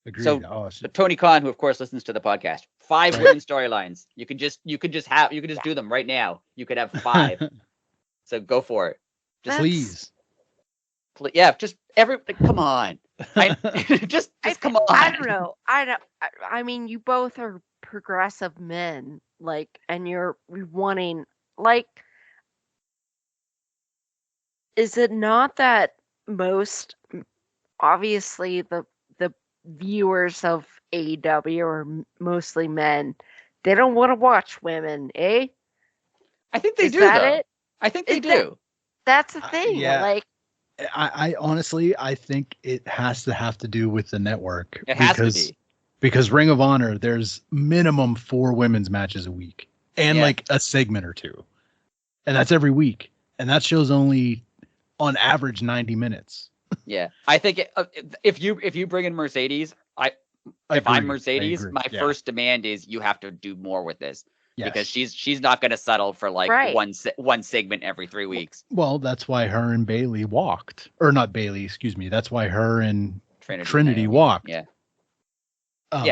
Agreed. So, Tony Khan, who of course listens to the podcast, 5 women storylines. You could just do them right now. You could have 5. So go for it. Please. Yeah, just come on. Just come on. I don't know. I mean, you both are progressive men, like, and you're wanting, like, is it not that most, obviously the viewers of AEW are mostly men? They don't want to watch women, eh? I think they do. It? I think they do. That's the thing. Yeah. Like, I honestly, I think it has to do with the network. It has to be. Because Ring of Honor, there's minimum 4 women's matches a week and like a segment or 2. And that's every week. And that show's only on average 90 minutes. Yeah. I think if you bring in Mercedes, I'm Mercedes, my first demand is you have to do more with this. Yes. Because she's not going to settle for like one segment every 3 weeks. Well, that's why her and Bailey walked, or not Bailey, excuse me. That's why her and Trinity walked. Yeah.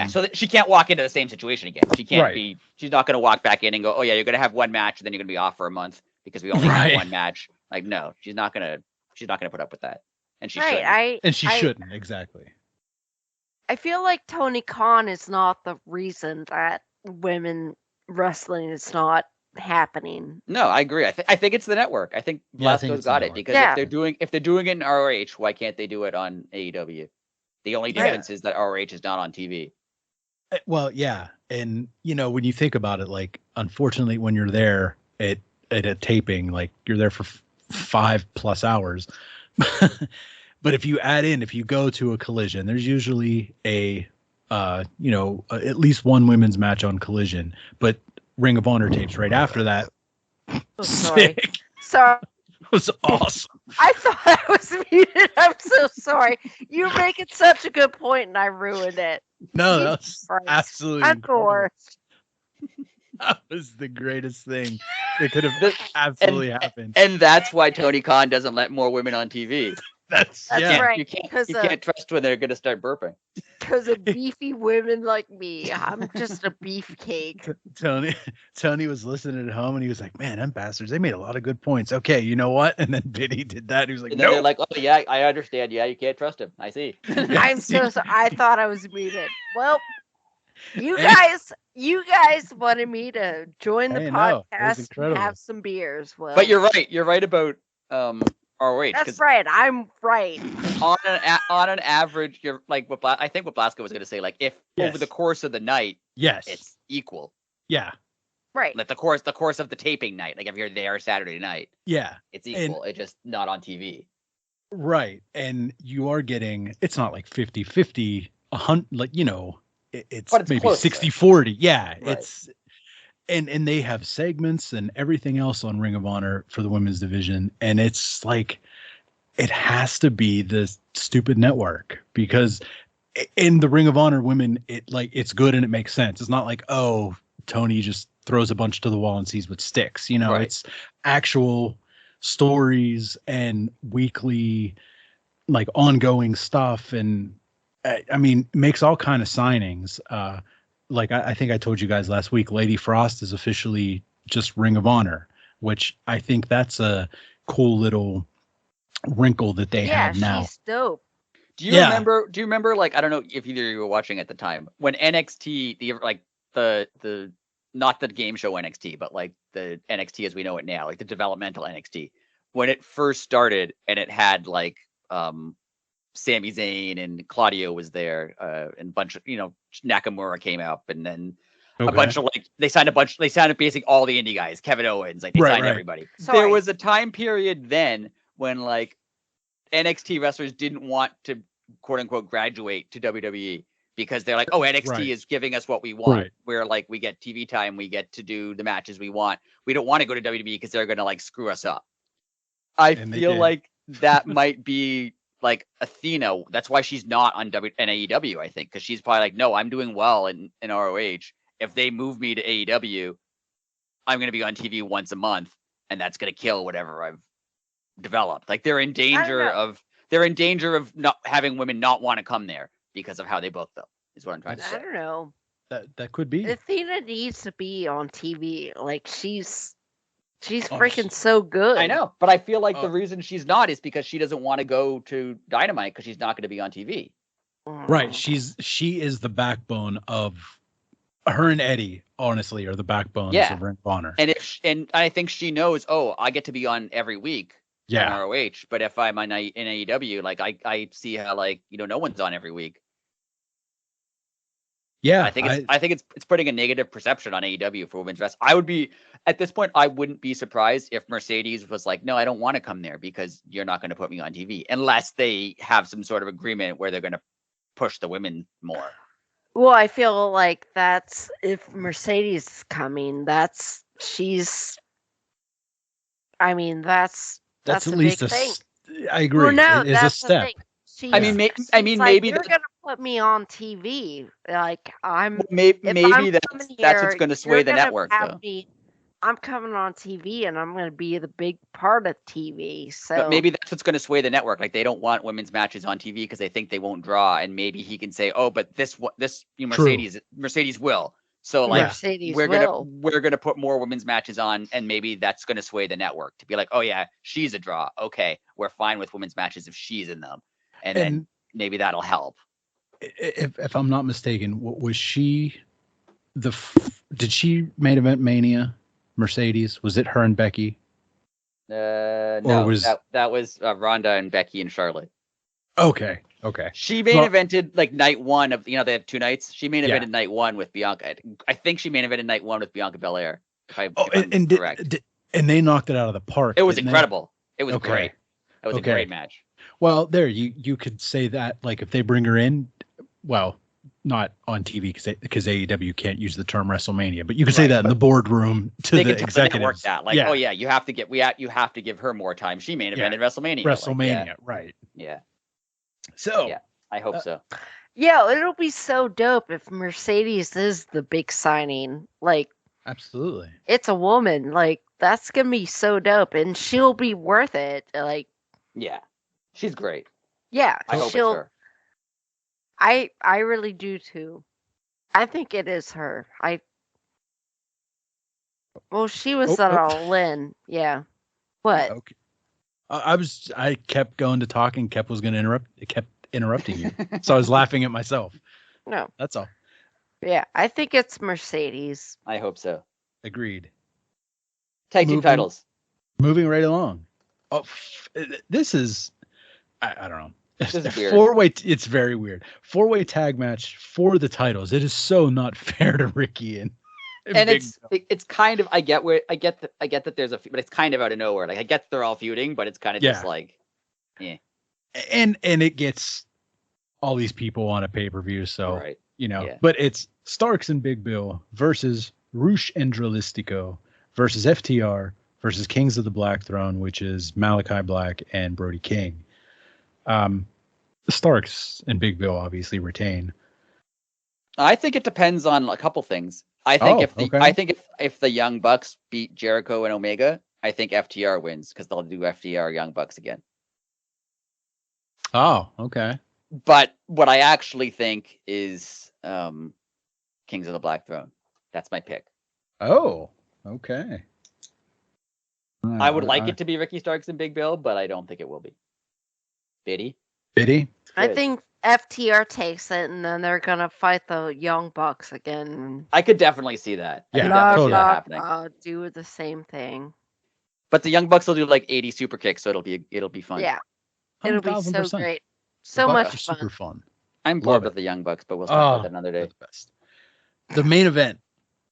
So that she can't walk into the same situation again. She can't be. She's not going to walk back in and go, "Oh yeah, you're going to have one match, and then you're going to be off for a month because we only have one match." Like, no, she's not going to put up with that, and she shouldn't. She shouldn't, exactly. I feel like Tony Khan is not the reason that women wrestling is not happening. No, I agree. I think it's the network. I think Blasco's got it because if they're doing it in ROH, why can't they do it on AEW? The only difference is that ROH is not on TV. Well, yeah, and when you think about it, like, unfortunately, when you're there at a taping, like, you're there for 5+ hours. But if you go to a Collision, there's usually at least one women's match on Collision, but Ring of Honor tapes right after that. Oh, sorry. Sorry. It was awesome. I thought I was muted. I'm so sorry. You're making such a good point, and I ruined it. No, that was absolutely. I'm the worst. That was the greatest thing that could have absolutely happened. And that's why Tony Khan doesn't let more women on TV. That's right. You can't trust when they're going to start burping. Because of beefy women like me. I'm just a beefcake. Tony was listening at home and he was like, "Man, them bastards, they made a lot of good points. Okay, you know what?" And then Biddy did that. He was like, "No." They're like, "Oh yeah, I understand. Yeah, you can't trust him. I see." I'm so sorry. I thought I was muted. Well, you guys wanted me to join the podcast and have some beers. Well, but you're right. You're right about ROH. That's right. I'm right. On an average, you're like I think what Blasco was going to say. Like, if over the course of the night, it's equal. Yeah. Right. Like the course of the taping night. Like if you're there Saturday night. Yeah. It's equal. It's just not on TV. Right. And you are getting, it's not like 50-50, like, it's But it's maybe close. 60-40. Yeah. Right. It's, and they have segments and everything else on Ring of Honor for the women's division. And it's like, it has to be the stupid network because in the Ring of Honor women, it's good and it makes sense. It's not like, oh, Tony just throws a bunch to the wall and sees what sticks. Right. It's actual stories and weekly, like ongoing stuff. And I mean, makes all kind of signings. Like I think I told you guys last week, Lady Frost is officially just Ring of Honor, which I think that's a cool little wrinkle that they Yeah, have now. she's dope. Do you remember like I don't know if either of you were watching at the time when NXT the not the game show NXT but like the NXT as we know it now, like the developmental NXT, when it first started and it had like Sami Zayn and Claudio was there, and a bunch of Nakamura came up, and then a bunch of like they signed basically all the indie guys, Kevin Owens, like they signed everybody. Sorry. There was a time period then when like NXT wrestlers didn't want to quote unquote graduate to WWE because they're like, oh, NXT is giving us what we want. Right. We're like, we get TV time, we get to do the matches we want. We don't want to go to WWE because they're going to like screw us up. I feel like that might be like Athena. That's why she's not on AEW, I think, because she's probably like, no, I'm doing well in ROH. If they move me to AEW, I'm going to be on TV once a month, and that's going to kill whatever I've developed. Like they're in danger of not having women not want to come there because of how they book them. Is what I'm trying to say. I don't know. That could be. Athena needs to be on TV. Like she's freaking so good. I know, but I feel like the reason she's not is because she doesn't want to go to Dynamite because she's not going to be on TV. Right. She is the backbone of her and Eddie. Honestly, are the backbones of Ring of Honor. And I think she knows. Oh, I get to be on every week. On ROH, but if I'm in AEW, like I see how like no one's on every week. Yeah, I think it's putting a negative perception on AEW for women's wrestling. I would be at this point. I wouldn't be surprised if Mercedes was like, no, I don't want to come there because you're not going to put me on TV unless they have some sort of agreement where they're going to push the women more. Well, I feel like that's if Mercedes is coming. That's at a least big thing. I agree. Well, no, it is a step. I mean, maybe you're gonna put me on TV. Like maybe that's what's going to sway the network. Though. I'm coming on TV and I'm going to be the big part of TV. So but maybe that's what's going to sway the network. Like they don't want women's matches on TV because they think they won't draw. And maybe he can say, oh, but this Mercedes will. So like we're gonna put more women's matches on, and maybe that's gonna sway the network to be like, oh yeah, she's a draw. Okay, we're fine with women's matches if she's in them, and then maybe that'll help. If I'm not mistaken, was she did she main event Mania? Mercedes, was it her and Becky? No, that was Ronda and Becky and Charlotte. Okay. She main evented like night one of they have 2 nights. She main evented night one with Bianca. I think she main evented night one with Bianca Belair. If I'm correct. And they knocked it out of the park. It was incredible. It was great. It was a great match. Well, there you could say that like if they bring her in, well, not on TV because AEW can't use the term WrestleMania, but you could say that in the boardroom to the executives. Oh yeah, you have to give her more time. She main evented WrestleMania. Right? Yeah. So yeah, I hope so. Yeah, it'll be so dope if Mercedes is the big signing. Like, absolutely, it's a woman. Like, that's gonna be so dope, and she'll be worth it. Like, yeah, she's great. Yeah, I hope it's her. I really do too. I think it is her. Well, she was all in. Yeah. What? Okay. I kept going to talk and kept interrupting you. So I was laughing at myself. No. That's all. Yeah, I think it's Mercedes. I hope so. Agreed. Tag team titles. Moving right along. Oh, this is I don't know. This is weird. 4-way. It's very weird. 4-way tag match for the titles. It is so not fair to Ricky and it's kind of I get that there's but it's kind of out of nowhere. Like I get they're all feuding, but it's kind of just like, yeah. and it gets all these people on a pay-per-view, so Right. Yeah. But it's Starks and Big Bill versus Roosh and Dralistico versus FTR versus Kings of the Black Throne, which is Malachi Black and Brody King. The Starks and Big Bill obviously retain. I think it depends on a couple things. I think if the Young Bucks beat Jericho and Omega, I think FTR wins because they'll do FTR Young Bucks again. Oh, okay. But what I actually think is Kings of the Black Throne. That's my pick. Oh, okay. I would like it to be Ricky Starks and Big Bill, but I don't think it will be. Biddy? I think FTR takes it, and then they're gonna fight the Young Bucks again. I could definitely see that. Yeah, Knock, totally happening. Do the same thing. But the Young Bucks will do like 80 super kicks, so it'll be fun. Yeah, it'll be so 100,000%. great, so much fun. Super fun. I'm bored with the Young Bucks, but we'll talk about that another day. The best. The main event,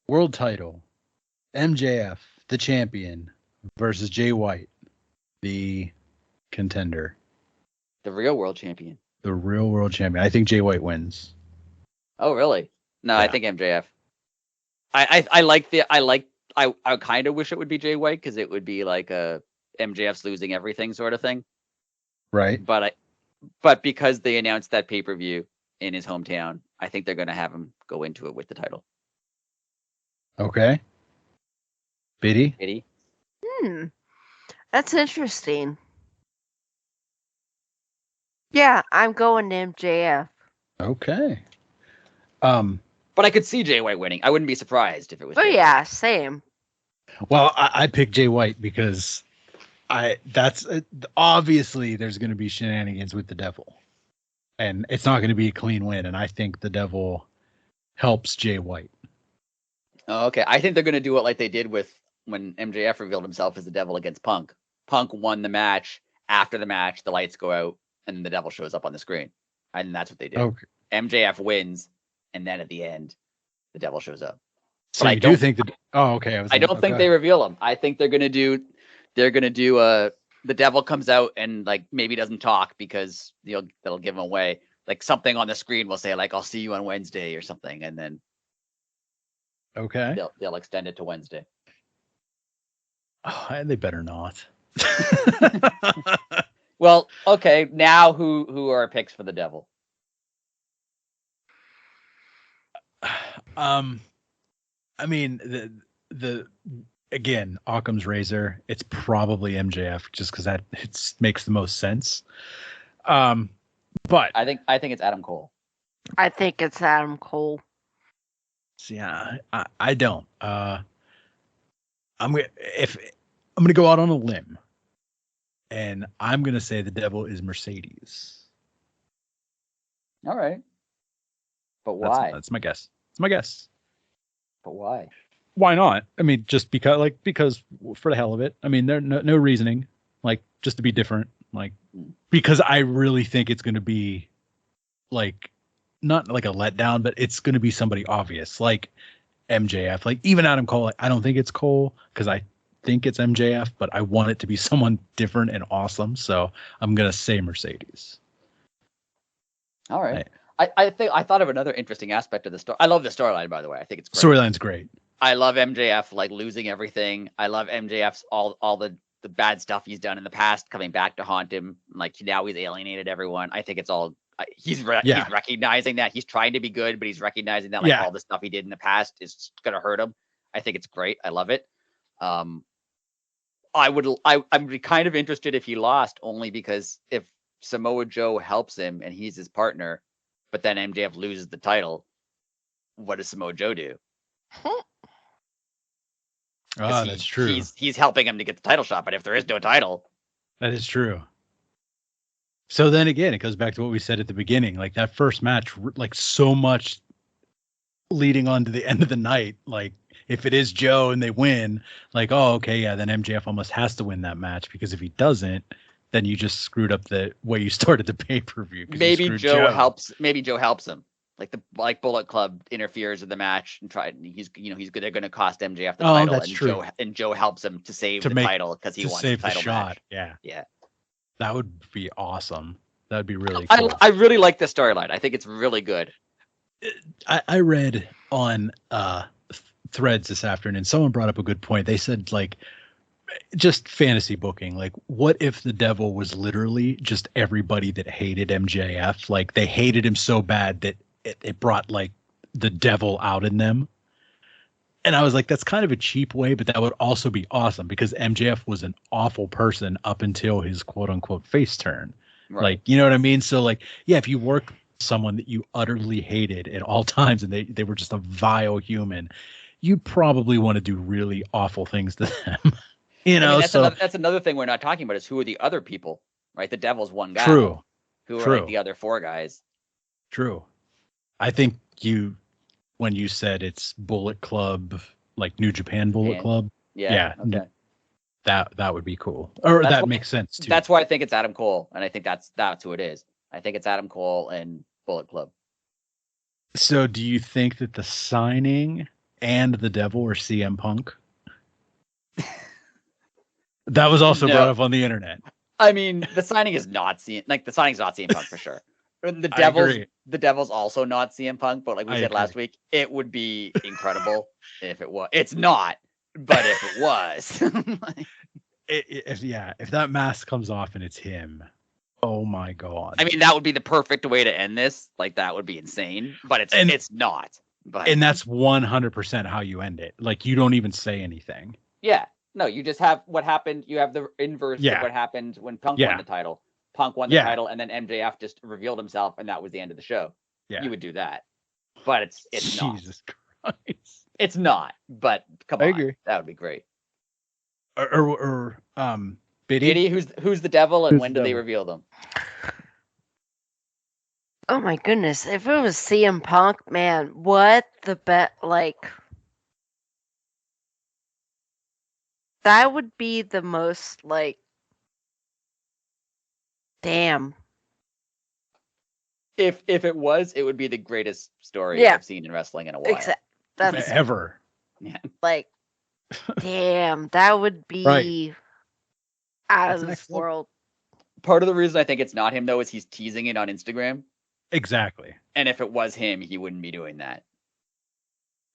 world title, MJF, the champion, versus Jay White, the contender. The real world champion. The real world champion. I think Jay White wins. Oh, really? No, yeah. I think MJF. I kind of wish it would be Jay White because it would be like a MJF's losing everything sort of thing. Right. But because they announced that pay-per-view in his hometown, I think they're going to have him go into it with the title. Okay. Biddy? That's interesting. Yeah, I'm going to MJF. Okay. But I could see Jay White winning. I wouldn't be surprised if it was. Oh yeah, same. Well, I picked Jay White because that's obviously there's going to be shenanigans with the devil, and it's not going to be a clean win. And I think the devil helps Jay White. Oh, okay. I think they're going to do it like they did with when MJF revealed himself as the devil against Punk. Punk won the match. After the match, the lights go out and the devil shows up on the screen. And that's what they did. Okay. MJF wins, and then at the end, the devil shows up. So I do think that. Oh, okay. I don't think they reveal him. I think they're gonna do the devil comes out and like maybe doesn't talk because that'll give him away. Like something on the screen will say like I'll see you on Wednesday or something, and then okay, they'll extend it to Wednesday. Oh, they better not. Well, okay. Now who are our picks for the devil? I mean the again, Occam's razor, it's probably MJF just because that makes the most sense. But I think it's Adam Cole. I think it's Adam Cole. Yeah, I don't. I'm gonna go out on a limb, and I'm gonna say the devil is Mercedes. All right, but why? That's my guess. It's my guess. But why? Why not? I mean, just because for the hell of it. I mean, there's no reasoning, like just to be different, like because I really think it's going to be like not like a letdown, but it's going to be somebody obvious, like MJF, like even Adam Cole. Like, I don't think it's Cole because I think it's MJF, but I want it to be someone different and awesome. So I'm going to say Mercedes. All right. I thought of another interesting aspect of the story. I love the storyline, by the way. I think it's great. Storyline's great. I love MJF like losing everything. I love MJF's all the bad stuff he's done in the past coming back to haunt him. Like now he's alienated everyone. I think it's all he's recognizing that he's ttrying to be good, but he's recognizing that all the stuff he did in the past is gonna hurt him. I think it's great. I love it. I'm kind of interested if he lost only because if Samoa Joe helps him and he's his partner, but then MJF loses the title, what does Samoa Joe do? That's true. He's helping him to get the title shot, but if there is no title, that is true. So then again, it goes back to what we said at the beginning. Like that first match, like so much leading on to the end of the night. Like if it is Joe and they win, like, oh, okay, yeah, then MJF almost has to win that match because if he doesn't, then you just screwed up the way you started the pay-per-view. Maybe Joe helps. Maybe Joe helps him. Like Bullet Club interferes in the match and they're going to cost MJF the title. That's true. Joe helps him to save the title because he wants the title shot. Match. Yeah. Yeah. That would be awesome. That'd be really cool. I really like this storyline. I think it's really good. I read on threads this afternoon, someone brought up a good point. They said, like, just fantasy booking. Like, what if the devil was literally just everybody that hated MJF? Like, they hated him so bad that it brought, like, the devil out in them. And I was like, that's kind of a cheap way, but that would also be awesome because MJF was an awful person up until his quote unquote face turn. Right. Like, you know what I mean? So, like, yeah, if you work someone that you utterly hated at all times and they were just a vile human, you probably want to do really awful things to them. You know, that's another thing we're not talking about is who are the other people, right? The devil's one guy. True. Who are like the other four guys? True. I think when you said it's Bullet Club, like New Japan Bullet Club. Yeah. Okay. That would be cool. Or that makes sense too. That's why I think it's Adam Cole, and I think that's who it is. I think it's Adam Cole and Bullet Club. So do you think that the signing and the devil are CM Punk? That was also brought up on the internet. I mean, the signing is not CM Punk for sure. The devil's also not CM Punk, but like we said last week, it would be incredible if it was. It's not, but if it was, if that mask comes off and it's him, oh my god! I mean, that would be the perfect way to end this. Like that would be insane, but it's not. But and that's 100% how you end it. Like you don't even say anything. Yeah. No, you just have what happened. You have the inverse of what happened when Punk won the title. Punk won the title, and then MJF just revealed himself, and that was the end of the show. Yeah. You would do that. But it's not. Jesus Christ. It's not, but come on. I agree. That would be great. Or Biddy, who's the devil, and when do they reveal them? Oh my goodness. If it was CM Punk, man, what the that would be the most, like, damn. If it was, it would be the greatest story I've seen in wrestling in a while. That's ever. Yeah. Like, damn, that would be out of this world. Part of the reason I think it's not him, though, is he's teasing it on Instagram. Exactly. And if it was him, he wouldn't be doing that.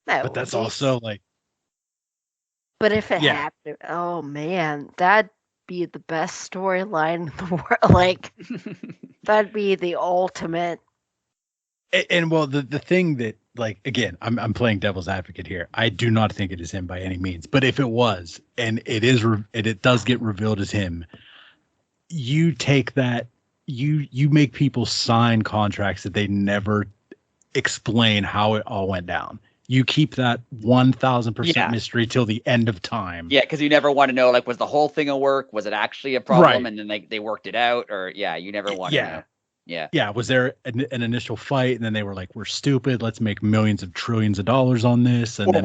No, but that's also like. But if it happened, oh man, that'd be the best storyline in the world. Like, that'd be the ultimate. And well, the thing that, like, again, I'm playing devil's advocate here. I do not think it is him by any means. But if it was, and it does get revealed as him, you take that, you make people sign contracts that they never explain how it all went down. You keep that 1,000% mystery till the end of time. Yeah, because you never want to know, like, was the whole thing a work? Was it actually a problem? Right. And then they worked it out? Or, you never want to know. Yeah. Yeah, was there an initial fight? And then they were like, we're stupid. Let's make millions of trillions of dollars on this. And then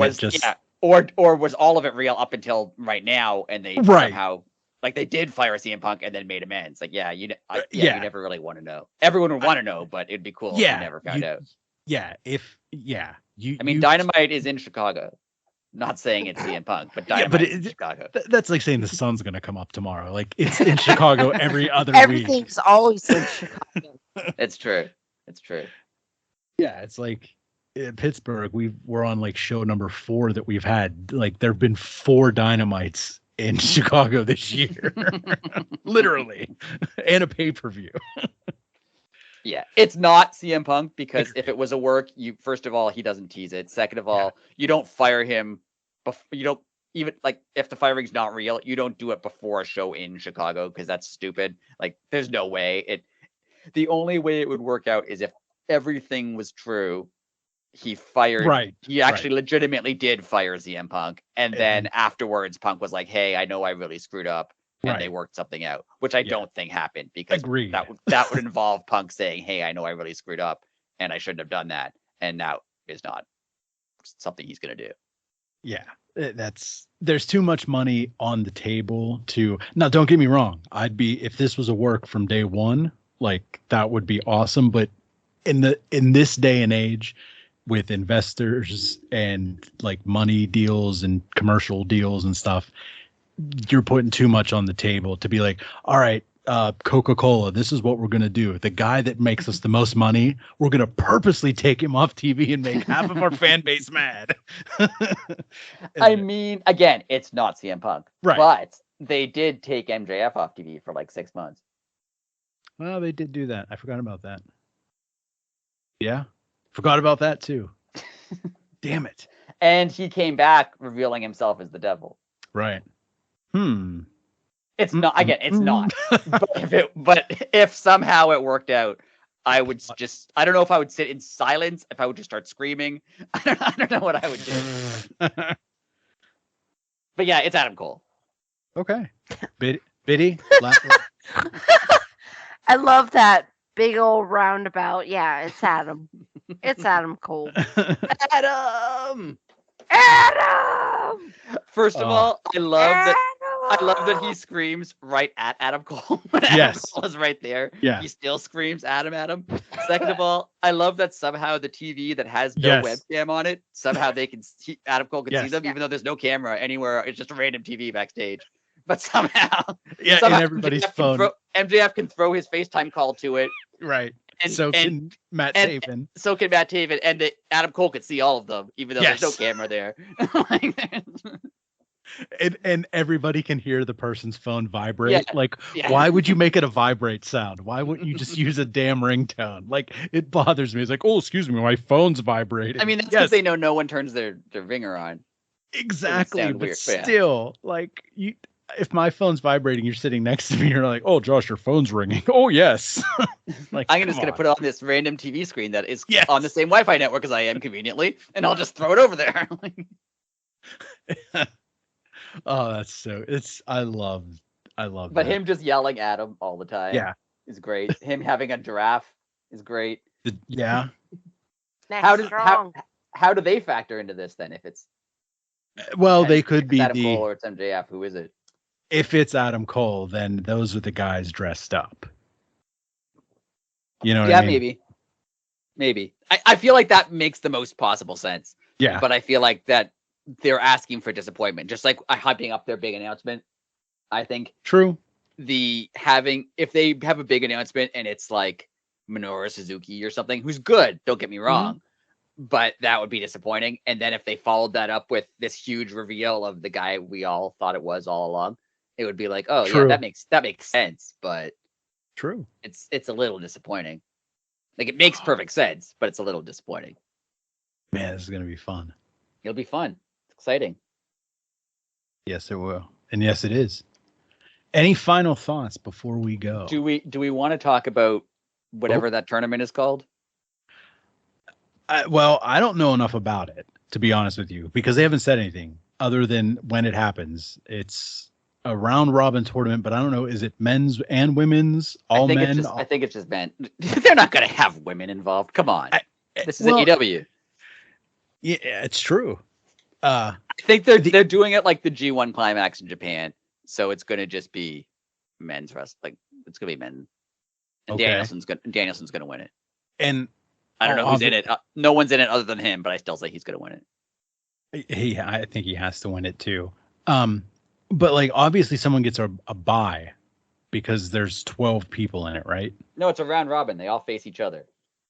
or was all of it real up until right now? And they somehow, like, they did fire CM Punk and then made amends. Like, you never really want to know. Everyone would want to know, but it'd be cool if you never found out. Yeah, Dynamite is in Chicago. Not saying it's CM Punk, but Dynamite is in Chicago. That's like saying the sun's going to come up tomorrow. Like, it's in Chicago every other Everything's always in Chicago. It's true. Yeah, it's like in Pittsburgh, we're on like show number 4 that we've had. Like, there have been 4 Dynamites in Chicago this year. Literally. And a pay-per-view. Yeah, it's not CM Punk because if it was a work, first of all, he doesn't tease it. Second of all, you don't fire him. You don't even, like, if the firing's not real, you don't do it before a show in Chicago because that's stupid. Like, there's no way. The only way it would work out is if everything was true. He fired. Right. He actually legitimately did fire CM Punk, and then afterwards, Punk was like, "Hey, I know I really screwed up." And they worked something out, which I don't think happened because that would involve Punk saying, "Hey, I know I really screwed up and I shouldn't have done that." And that is not something he's going to do. Yeah, there's too much money on the table to. Now, don't get me wrong. If this was a work from day one, like, that would be awesome. But in this day and age, with investors and like money deals and commercial deals and stuff, you're putting too much on the table to be like, all right, Coca-Cola, this is what we're going to do. The guy that makes us the most money, we're going to purposely take him off TV and make half of our fan base mad. I mean, again, it's not CM Punk, right? But they did take MJF off TV for like 6 months. Well, they did do that. I forgot about that. Yeah, forgot about that too. Damn it. And he came back revealing himself as the devil. Right. It's not, again, it's not. But if somehow it worked out, I would just, I don't know if I would sit in silence, if I would just start screaming. I don't know what I would do. But yeah, it's Adam Cole. Okay. Biddy? I love that big old roundabout. Yeah, it's Adam. It's Adam Cole. Adam! First of all, I love that he screams right at Adam Cole when Adam Cole is right there. Yeah. He still screams Adam. Second of all, I love that somehow the TV that has no webcam on it, somehow they can see, Adam Cole can see them, even though there's no camera anywhere. It's just a random TV backstage. But somehow, in everybody's phone. MJF can throw his FaceTime call to it. Right. And so can Matt Taven. So can Matt Taven. And Adam Cole could see all of them, even though there's no camera there. And everybody can hear the person's phone vibrate. Why would you make it a vibrate sound? Why wouldn't you just use a damn ringtone? Like, it bothers me. It's like, oh, excuse me, my phone's vibrating. I mean, that's because they know no one turns their ringer on. Exactly, but still, like, if my phone's vibrating, you're sitting next to me, you're like, oh, Josh, your phone's ringing. Oh, yes. Like, I'm just going to put it on this random TV screen that is on the same Wi-Fi network as I am conveniently, and I'll just throw it over there. Oh, that's so, I love But that. him just yelling at him all the time is great. Him having a giraffe is great. How do they factor into this then if it's they could be Adam Cole or it's MJF? Who is it? If it's Adam Cole, then those are the guys dressed up. You know what I mean? Maybe. I feel like that makes the most possible sense. Yeah. But I feel like that they're asking for disappointment. Just like hyping up their big announcement. I think. True. If they have a big announcement and it's like Minoru Suzuki or something, who's good, don't get me wrong. But that would be disappointing. And then if they followed that up with this huge reveal of the guy we all thought it was all along, it would be like, oh, yeah, that makes sense. But true, it's a little disappointing. Like, it makes perfect sense, but it's a little disappointing. Man, this is gonna be fun. It'll be fun. It's exciting. Yes, it will, and yes, it is. Any final thoughts before we go? Do we want to talk about whatever that tournament is called? Well, I don't know enough about it, to be honest with you, because they haven't said anything other than when it happens. It's a round robin tournament, but I don't know. Is it men's and women's? All men? I think it's just men. They're not going to have women involved. Come on. This is AEW. Yeah, it's true. I think they're doing it like the G1 Climax in Japan. So it's going to just be men's wrestling. Like, it's going to be men. And Danielson's going to win it. And I don't know who's in it. No one's in it other than him, but I still say he's going to win it. I think he has to win it too. But like, obviously someone gets a bye because there's 12 people in it, right? No, it's a round robin. They all face each other.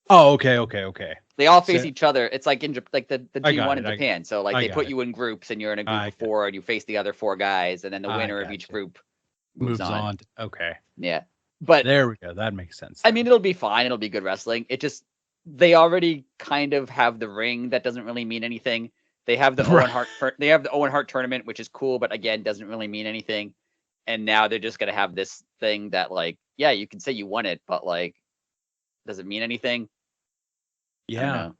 Oh, okay. They all face each other. It's like the G1 in Japan. So like they put you in groups and you're in a group of 4 and you face the other 4 guys, and then the winner of each group moves on. Okay. Yeah. But there we go. That makes sense. I mean, it'll be fine. It'll be good wrestling. They already kind of have the ring that doesn't really mean anything. They have the Owen Hart tournament, which is cool, but again, doesn't really mean anything. And now they're just gonna have this thing that, like, yeah, you can say you won it, but like, does it mean anything? Yeah.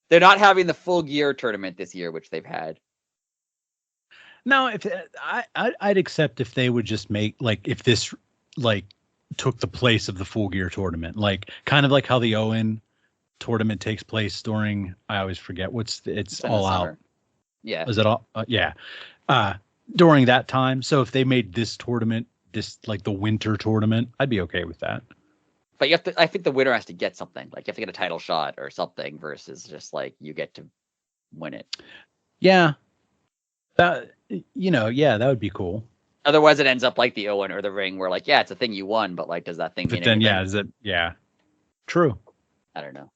They're not having the Full Gear tournament this year, which they've had. No, if I'd accept if they would just make, like, if this like took the place of the Full Gear tournament, like kind of like how the Owen tournament takes place during, I always forget it's all out. Yeah. Is it all? Yeah. During that time. So if they made this tournament, like the winter tournament, I'd be okay with that. But I think the winner has to get something. Like, you have to get a title shot or something versus just like you get to win it. Yeah. That would be cool. Otherwise, it ends up like the Owen or the Ring, where like, yeah, it's a thing you won, but like, does that thing mean But then, anything? True. I don't know.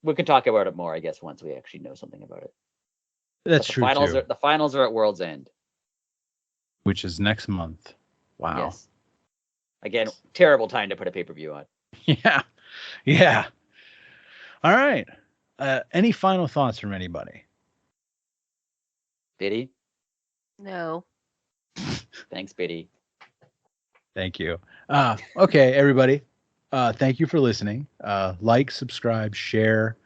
We can talk about it more, I guess, once we actually know something about it. That's true too. The finals are at World's End, which is next month. Wow. Yes. Again, terrible time to put a pay-per-view on. Yeah. All right. Any final thoughts from anybody? Biddy? No. Thanks, Biddy. Thank you. Okay, everybody. Thank you for listening. Like, subscribe, share,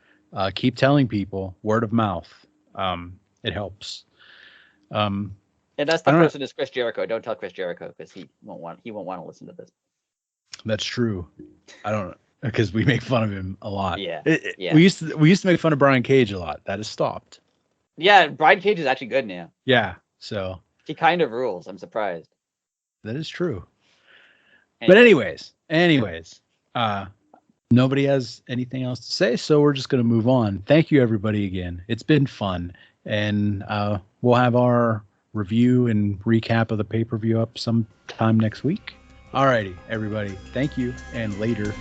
keep telling people. Word of mouth. It helps. And that's the person is Chris Jericho. Don't tell Chris Jericho because he won't want to listen to this. That's true. I don't, because we make fun of him a lot. Yeah. We used to make fun of Brian Cage a lot. That has stopped. Yeah, Brian Cage is actually good now. Yeah. So he kind of rules. I'm surprised. That is true. But anyways, nobody has anything else to say, so we're just going to move on. Thank you, everybody, again. It's been fun, and we'll have our review and recap of the pay-per-view up sometime next week. All righty, everybody. Thank you, and later.